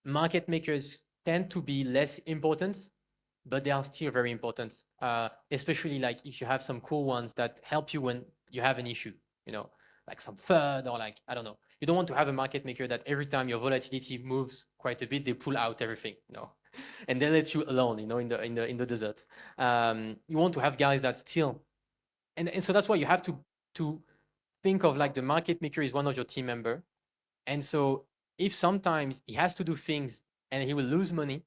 market makers tend to be less important, but they are still very important, especially like if you have some cool ones that help you when you have an issue, you know, like some FUD or like, I don't know. You don't want to have a market maker that every time your volatility moves quite a bit, they pull out everything, you know, and they let you alone, you know, in the desert. You want to have guys that still, and so that's why you have to think of like the market maker is one of your team member. And so if sometimes he has to do things and he will lose money,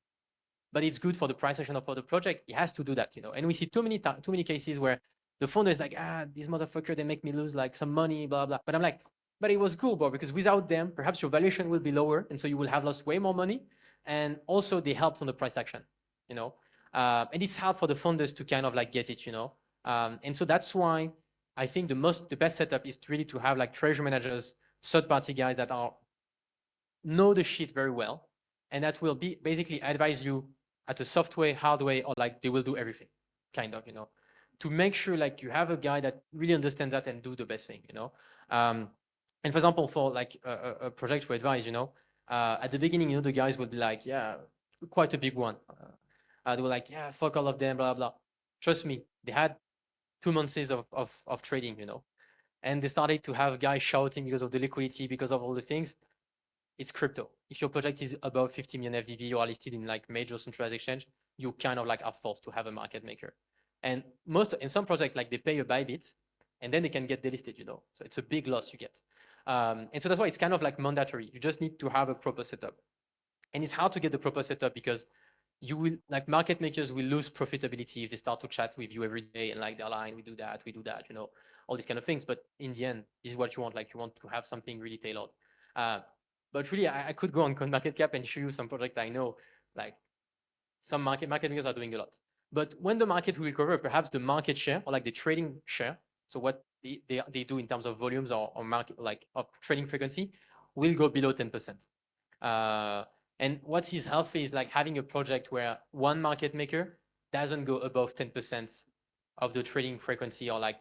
but it's good for the price action of for the project, he has to do that, you know. And we see too many cases where the founder is like, this motherfucker, they make me lose like some money, blah, blah. But I'm like, but it was cool, bro, because without them, perhaps your valuation will be lower. And so you will have lost way more money. And also they helped on the price action, you know. And it's hard for the founders to kind of like get it, you know. And so that's why I think the best setup is really to have like treasury managers, third-party guys that know the shit very well, and that will be basically advise you at a soft way, hard way, or like they will do everything, kind of, you know, to make sure like you have a guy that really understands that and do the best thing, you know. And for example, for like a project we advise, you know, at the beginning, you know, the guys would be like, yeah, quite a big one. They were like, yeah, fuck all of them, blah, blah. Trust me, they had 2 months of trading, you know, and they started to have guys shouting because of the liquidity, because of all the things. It's crypto. If your project is above 50 million FDV, you are listed in like major centralized exchange, you kind of like are forced to have a market maker. And in some projects, like they pay a Bybit and then they can get delisted, you know. So it's a big loss you get. And so that's why it's kind of like mandatory. You just need to have a proper setup. And it's hard to get the proper setup because you will, like, market makers will lose profitability if they start to chat with you every day and like they're lying, we do that, you know, all these kind of things. But in the end, this is what you want. Like you want to have something really tailored. But really, I could go on CoinMarketCap and show you some project I know, like some market makers are doing a lot. But when the market will recover, perhaps the market share or like the trading share, so what they do in terms of volumes or market like of trading frequency, will go below 10%. And what is healthy is like having a project where one market maker doesn't go above 10% of the trading frequency, or like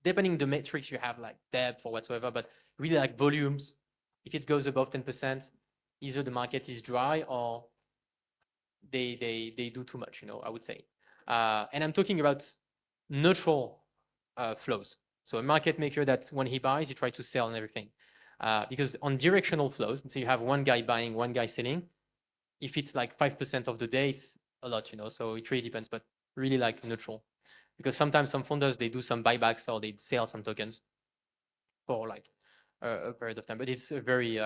depending the metrics you have, like depth or whatsoever, but really like volumes. If it goes above 10%, either the market is dry or they do too much, I would say. And I'm talking about neutral flows. So a market maker that when he buys, he tries to sell and everything. Because on directional flows, so you have one guy buying, one guy selling. If it's like 5% of the day, it's a lot, so it really depends, but really like neutral. Because sometimes some funders, they do some buybacks or they sell some tokens for like a period of time, but it's a very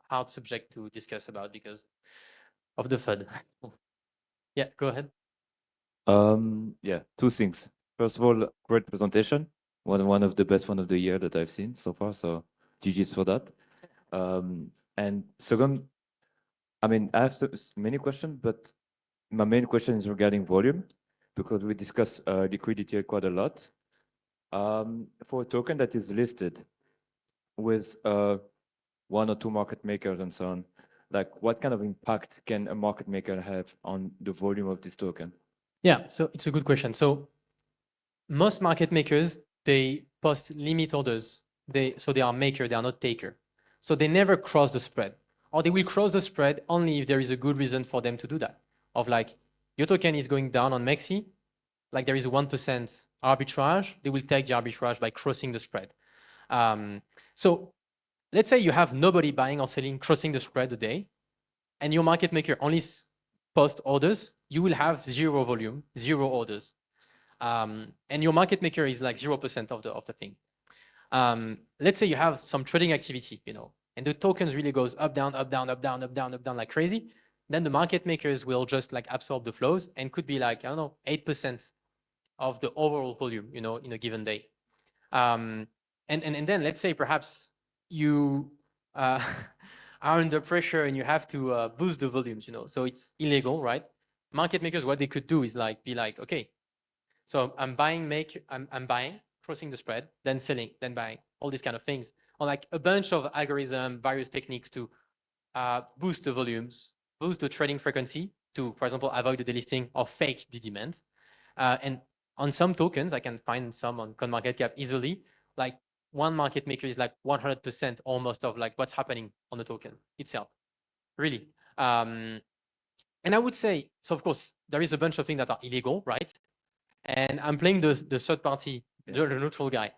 hard subject to discuss about because of the FUD. Yeah, go ahead. Yeah, two things. First of all, great presentation. One of the best one of the year that I've seen so far. So GG's for that. And second, I mean, I have many questions, but my main question is regarding volume, because we discussed liquidity quite a lot. For a token that is listed with one or two market makers and so on, like what kind of impact can a market maker have on the volume of this token? Yeah, so it's a good question. So most market makers, they post limit orders. So they are maker, they are not taker. So they never cross the spread, or they will cross the spread only if there is a good reason for them to do that. Of like, your token is going down on Mexi, like there is a 1% arbitrage, they will take the arbitrage by crossing the spread. So let's say you have nobody buying or selling, crossing the spread a day, and your market maker only post orders, you will have zero volume, zero orders. And your market maker is like 0% of the thing. Let's say you have some trading activity, and the tokens really goes up, down, up, down, up, down, up, down, up, down like crazy. Then the market makers will just like absorb the flows and could be like, I don't know, 8% of the overall volume, in a given day. And then let's say perhaps you are under pressure and you have to boost the volumes, so it's illegal, right? Market makers, what they could do is like be like, okay, so I'm buying, I'm buying, crossing the spread, then selling, then buying, all these kind of things, or like a bunch of algorithm, various techniques to boost the volumes, boost the trading frequency to, for example, avoid the delisting or fake the demand. And on some tokens, I can find some on CoinMarketCap easily, like one market maker is like 100% almost of like what's happening on the token itself, really. And I would say, so of course, there is a bunch of things that are illegal, right? And I'm playing the third party, the neutral guy.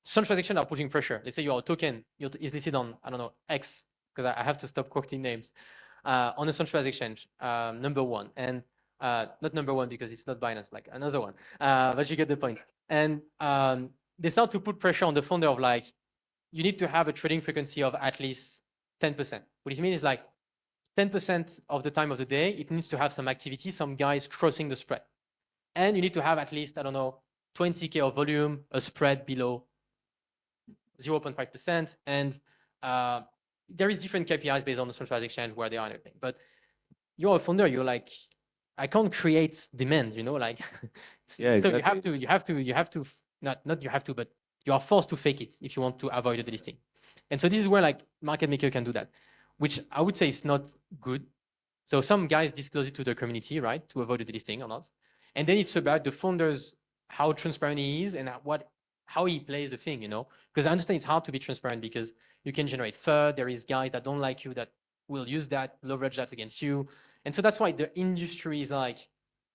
Some transactions are putting pressure. Let's say your token is listed on, I don't know, X, because I have to stop quoting names, on a centralized exchange, number one. And not number one because it's not Binance, like another one. But you get the point. And they start to put pressure on the founder of like, you need to have a trading frequency of at least 10%. What it means is like 10% of the time of the day, it needs to have some activity, some guys crossing the spread. And you need to have at least, I don't know, 20K of volume, a spread below 0.5%. And there is different KPIs based on the centralized exchange where they are and everything. But you're a founder, you're like, I can't create demand, like Yeah, so exactly. you have to, not you have to, but you are forced to fake it if you want to avoid the delisting. And so this is where like market maker can do that, which I would say is not good. So some guys disclose it to the community, right, to avoid the delisting or not. And then it's about the founders, how transparent he is and how he plays the thing, because I understand it's hard to be transparent because you can generate FUD. There is guys that don't like you that will use that, leverage that against you. And so that's why the industry is like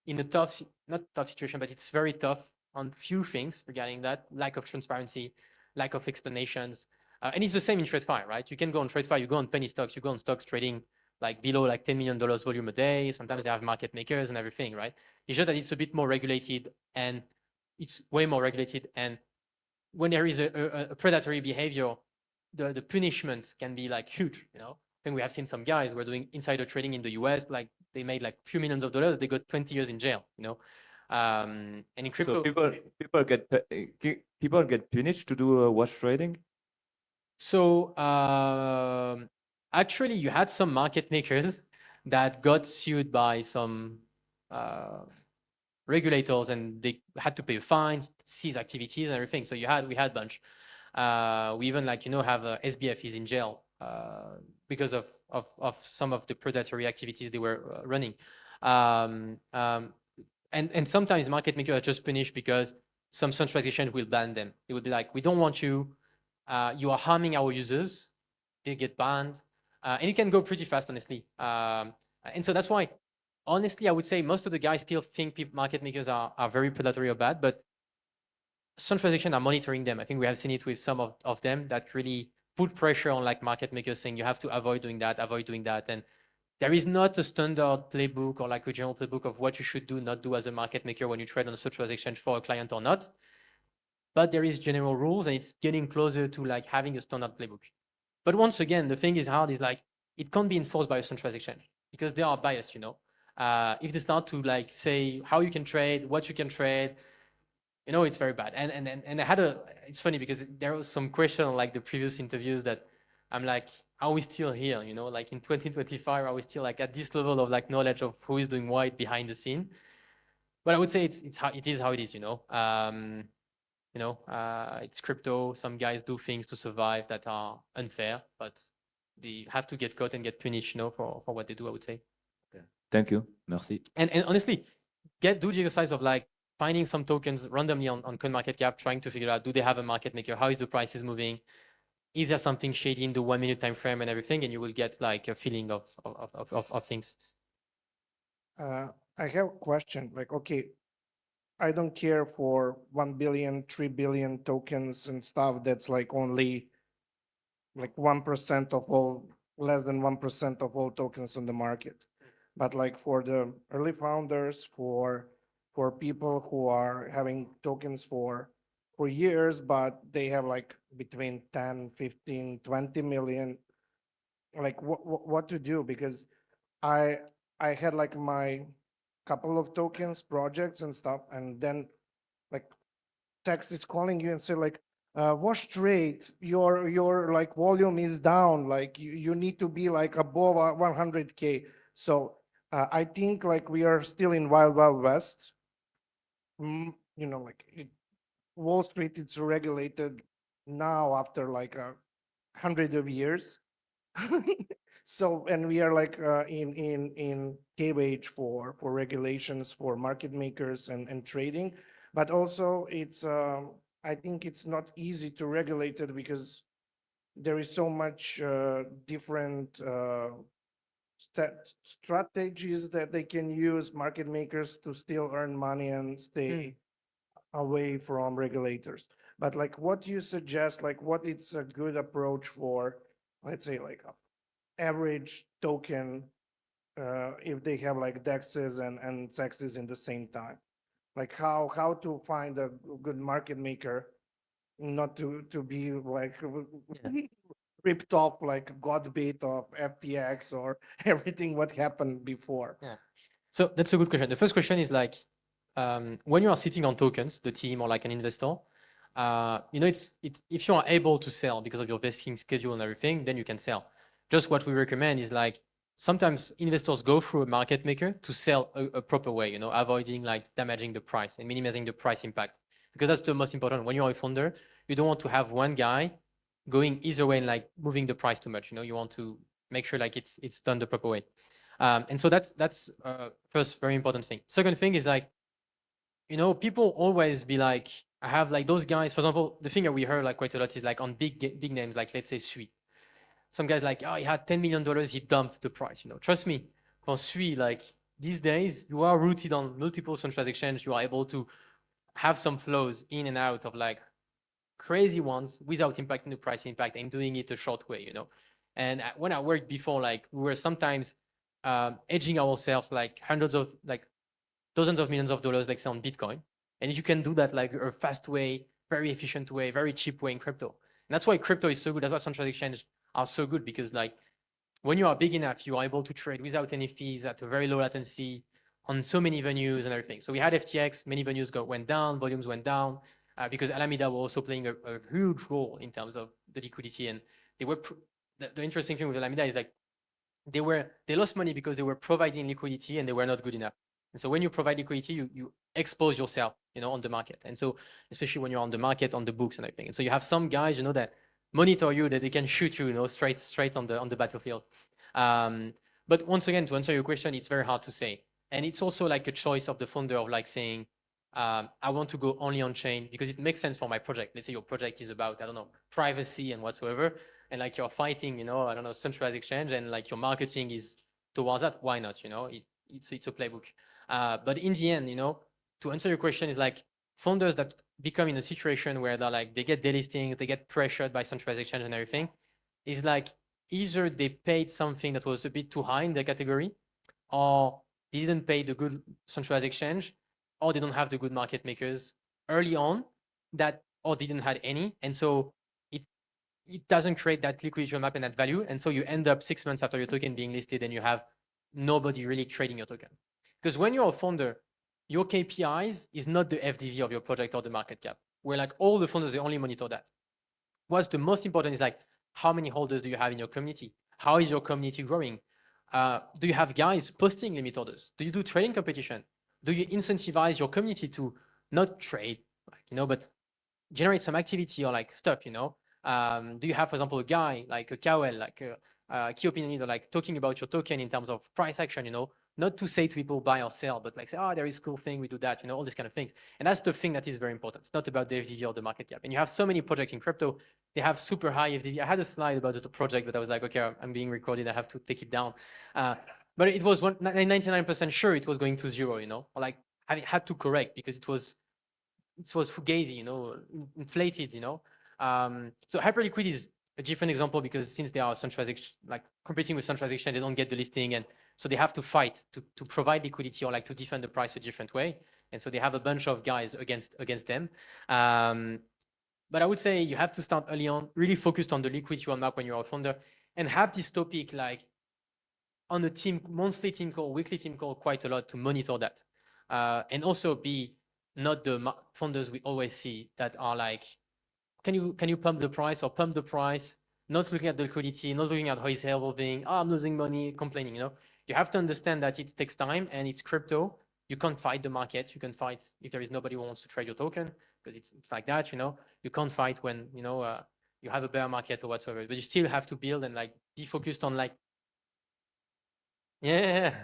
in a tough, not tough situation, but it's very tough on few things regarding that, lack of transparency, lack of explanations. And it's the same in TradeFi, right? You can go on TradeFi, you go on penny stocks, you go on stocks trading like below like $10 million volume a day. Sometimes they have market makers and everything, right? It's just that it's a bit more regulated and it's way more regulated. And when there is a predatory behavior, the punishment can be like huge, I think we have seen some guys who are doing insider trading in the US, like they made like a few millions of dollars, they got 20 years in jail, and in crypto. So people get punished to do wash trading. So actually you had some market makers that got sued by some regulators, and they had to pay fines, seize activities and everything. So we had bunch. We even like, you know, have SBF is in jail because of some of the predatory activities they were running. And sometimes market makers are just punished because some centralization will ban them. It would be like, we don't want you, you are harming our users. They get banned. And it can go pretty fast, honestly. And so that's why, honestly, I would say most of the guys still think market makers are very predatory or bad, but centralization are monitoring them. I think we have seen it with some of them that really put pressure on like market makers, saying you have to avoid doing that, avoid doing that. And there is not a standard playbook or like a general playbook of what you should do, not do as a market maker when you trade on a centralized exchange for a client or not. But there is general rules, and it's getting closer to like having a standard playbook. But once again, the thing is hard is like, it can't be enforced by a centralized exchange because they are biased, you know. If they start to like say how you can trade, what you can trade, you know, it's very bad. And I had it's funny because there was some question on like the previous interviews that I'm like, are we still here? You know, like in 2025, are we still like at this level of like knowledge of who is doing what behind the scene? But I would say it is how it is, you know. It's crypto. Some guys do things to survive that are unfair, but they have to get caught and get punished, you know, for what they do, I would say. Thank you. Merci. And honestly, do the exercise of like finding some tokens randomly on CoinMarketCap, trying to figure out, do they have a market maker? How is the prices moving? Is there something shady in the 1 minute time frame and everything? And you will get like a feeling of things. I have a question. Like, okay, I don't care for 1 billion, 3 billion tokens and stuff. That's like only like 1% of all, less than 1% of all tokens on the market. But like for the early founders, for people who are having tokens for years, but they have like between 10, 15, 20 million, like what to do? Because I I had like my couple of tokens projects and stuff, and then like text is calling you and say like, wash trade, your like volume is down, like you need to be like above 100K. So I think like we are still in wild west. You know, like Wall Street, it's regulated now after like 100 of years. So, and we are like in cage for regulations for market makers and trading, but also it's I think it's not easy to regulate it because there is so much different strategies that they can use, market makers, to still earn money and stay away from regulators. But like, what do you suggest? Like, what is a good approach for, let's say, like a average token if they have like dexes and sexes in the same time? Like how to find a good market maker, not to be like ripped off like god bait of FTX or everything what happened before. Yeah. So that's a good question. The first question is like, when you are sitting on tokens, the team or like an investor, it's if you are able to sell because of your vesting schedule and everything, then you can sell. Just what we recommend is like, sometimes investors go through a market maker to sell a proper way, you know, avoiding like damaging the price and minimizing the price impact, because that's the most important. When you are a founder, you don't want to have one guy going either way and like moving the price too much. You know, you want to make sure like it's done the proper way. And so that's first very important thing. Second thing is like, you know, people always be like, I have like those guys, for example, the thing that we heard like quite a lot is like on big names, like let's say Sui. Some guys like, oh, he had $10 million, he dumped the price. You know, trust me, for Sui, like these days, you are rooted on multiple centralized exchanges. You are able to have some flows in and out of like crazy ones without impacting the price impact and doing it a short way, you know. And when I worked before, like we were sometimes edging ourselves like hundreds of like dozens of millions of dollars, like say on Bitcoin. And you can do that like a fast way, very efficient way, very cheap way in crypto. And that's why crypto is so good. That's why central exchanges are so good, because like when you are big enough, you are able to trade without any fees at a very low latency on so many venues and everything. So we had FTX, many venues went down, volumes went down, because Alameda were also playing a huge role in terms of the liquidity, and they were the interesting thing with Alameda is like they lost money because they were providing liquidity and they were not good enough. And so when you provide liquidity, you expose yourself, on the market. And so especially when you're on the market, on the books and everything. And so you have some guys, that monitor you, that they can shoot you, straight on the battlefield. But once again, to answer your question, it's very hard to say. And it's also like a choice of the founder of like saying, I want to go only on chain because it makes sense for my project. Let's say your project is about, I don't know, privacy and whatsoever. And like you're fighting, I don't know, centralized exchange and like your marketing is towards that. Why not? It's a playbook. But in the end, to answer your question is like founders that become in a situation where they're like, they get delisting, they get pressured by centralized exchange and everything, is like either they paid something that was a bit too high in their category, or they didn't pay the good centralized exchange, or they don't have the good market makers early on that, or didn't have any. And so it doesn't create that liquidity roadmap and that value. And so you end up 6 months after your token being listed and you have nobody really trading your token. Because when you're a founder, your KPIs is not the FDV of your project or the market cap, where like all the founders, they only monitor that. What's the most important is like, how many holders do you have in your community? How is your community growing? Do you have guys posting limit orders? Do you do trading competition? Do you incentivize your community to not trade, but generate some activity or like stuff, do you have, for example, a guy like a KOL, like a key opinion leader, like talking about your token in terms of price action, not to say to people buy or sell, but like say, oh, there is a cool thing, we do that, all this kind of things. And that's the thing that is very important. It's not about the FDV or the market cap. And you have so many projects in crypto, they have super high FDV. I had a slide about the project, but I was like, okay, I'm being recorded, I have to take it down. But it was 99% sure it was going to zero, or like I had to correct because it was fugazi, inflated, so Hyperliquid is a different example because since they are centralized, like competing with centralized exchange, they don't get the listing, and so they have to fight to provide liquidity or like to defend the price a different way. And so they have a bunch of guys against them. But I would say you have to start early on, really focused on the liquidity roadmap when you're a founder, and have this topic like on the team, monthly team call, weekly team call quite a lot to monitor that. And also be not the founders we always see that are like, can you pump the price or pump the price, not looking at the liquidity, not looking at how it's evolving, oh, I'm losing money, complaining, You have to understand that it takes time and it's crypto. You can't fight the market. You can fight if there is nobody who wants to trade your token because it's like that, You can't fight when, you have a bear market or whatsoever, but you still have to build and like be focused on like, yeah.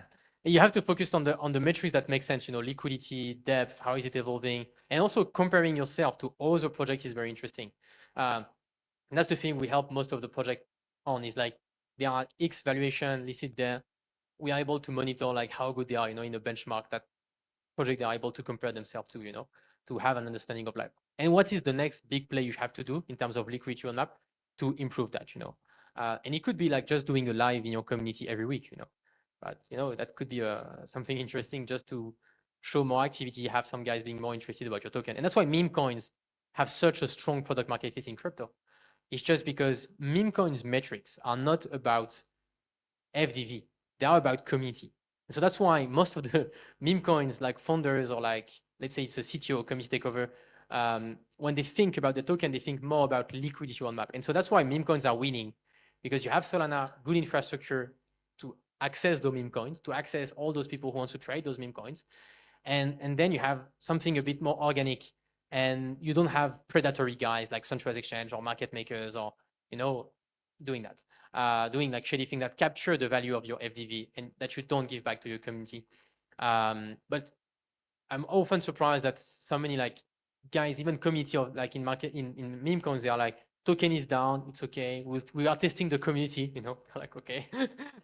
You have to focus on the metrics that make sense, liquidity, depth, how is it evolving, and also comparing yourself to other projects is very interesting. And that's the thing we help most of the project on is like there are X valuation listed there. We are able to monitor like how good they are, in a benchmark that project they are able to compare themselves to, to have an understanding of life. And what is the next big play you have to do in terms of liquidity roadmap to improve that, and it could be like just doing a live in your community every week, but that could be something interesting just to show more activity, have some guys being more interested about your token. And that's why meme coins have such a strong product market fit in crypto. It's just because meme coins metrics are not about FDV, they are about community. And so that's why most of the meme coins, like founders or like, let's say it's a CTO, community takeover, when they think about the token, they think more about liquidity roadmap. And so that's why meme coins are winning, because you have Solana, good infrastructure to access those meme coins, to access all those people who want to trade those meme coins. And then you have something a bit more organic, and you don't have predatory guys like centralized exchange or market makers or, doing that, doing like shady thing that capture the value of your FDV and that you don't give back to your community. But I'm often surprised that so many like guys, even community of like in meme coins, they are like, token is down, it's okay. We are testing the community, like, okay.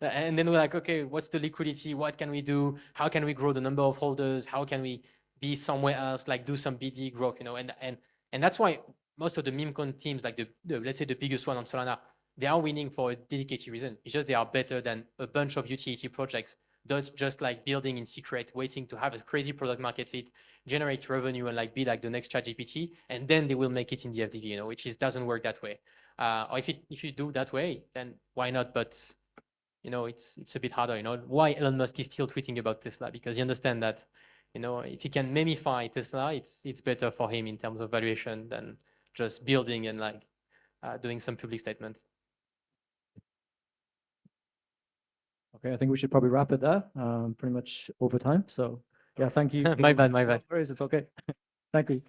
And then we're like, okay, what's the liquidity? What can we do? How can we grow the number of holders? How can we be somewhere else, like do some BD growth, and that's why most of the meme coin teams, like the let's say the biggest one on Solana, they are winning for a dedicated reason. It's just they are better than a bunch of utility projects that's just like building in secret, waiting to have a crazy product market fit, generate revenue, and like be like the next ChatGPT, and then they will make it in the FDV, which doesn't work that way. Or if you do that way, then why not? But it's a bit harder. Why Elon Musk is still tweeting about Tesla, because he understands that if he can mamify Tesla, it's better for him in terms of valuation than just building and like doing some public statements. Okay, I think we should probably wrap it there. Pretty much over time. So yeah, thank you. My bad, my bad. No worries, it's okay. Thank you.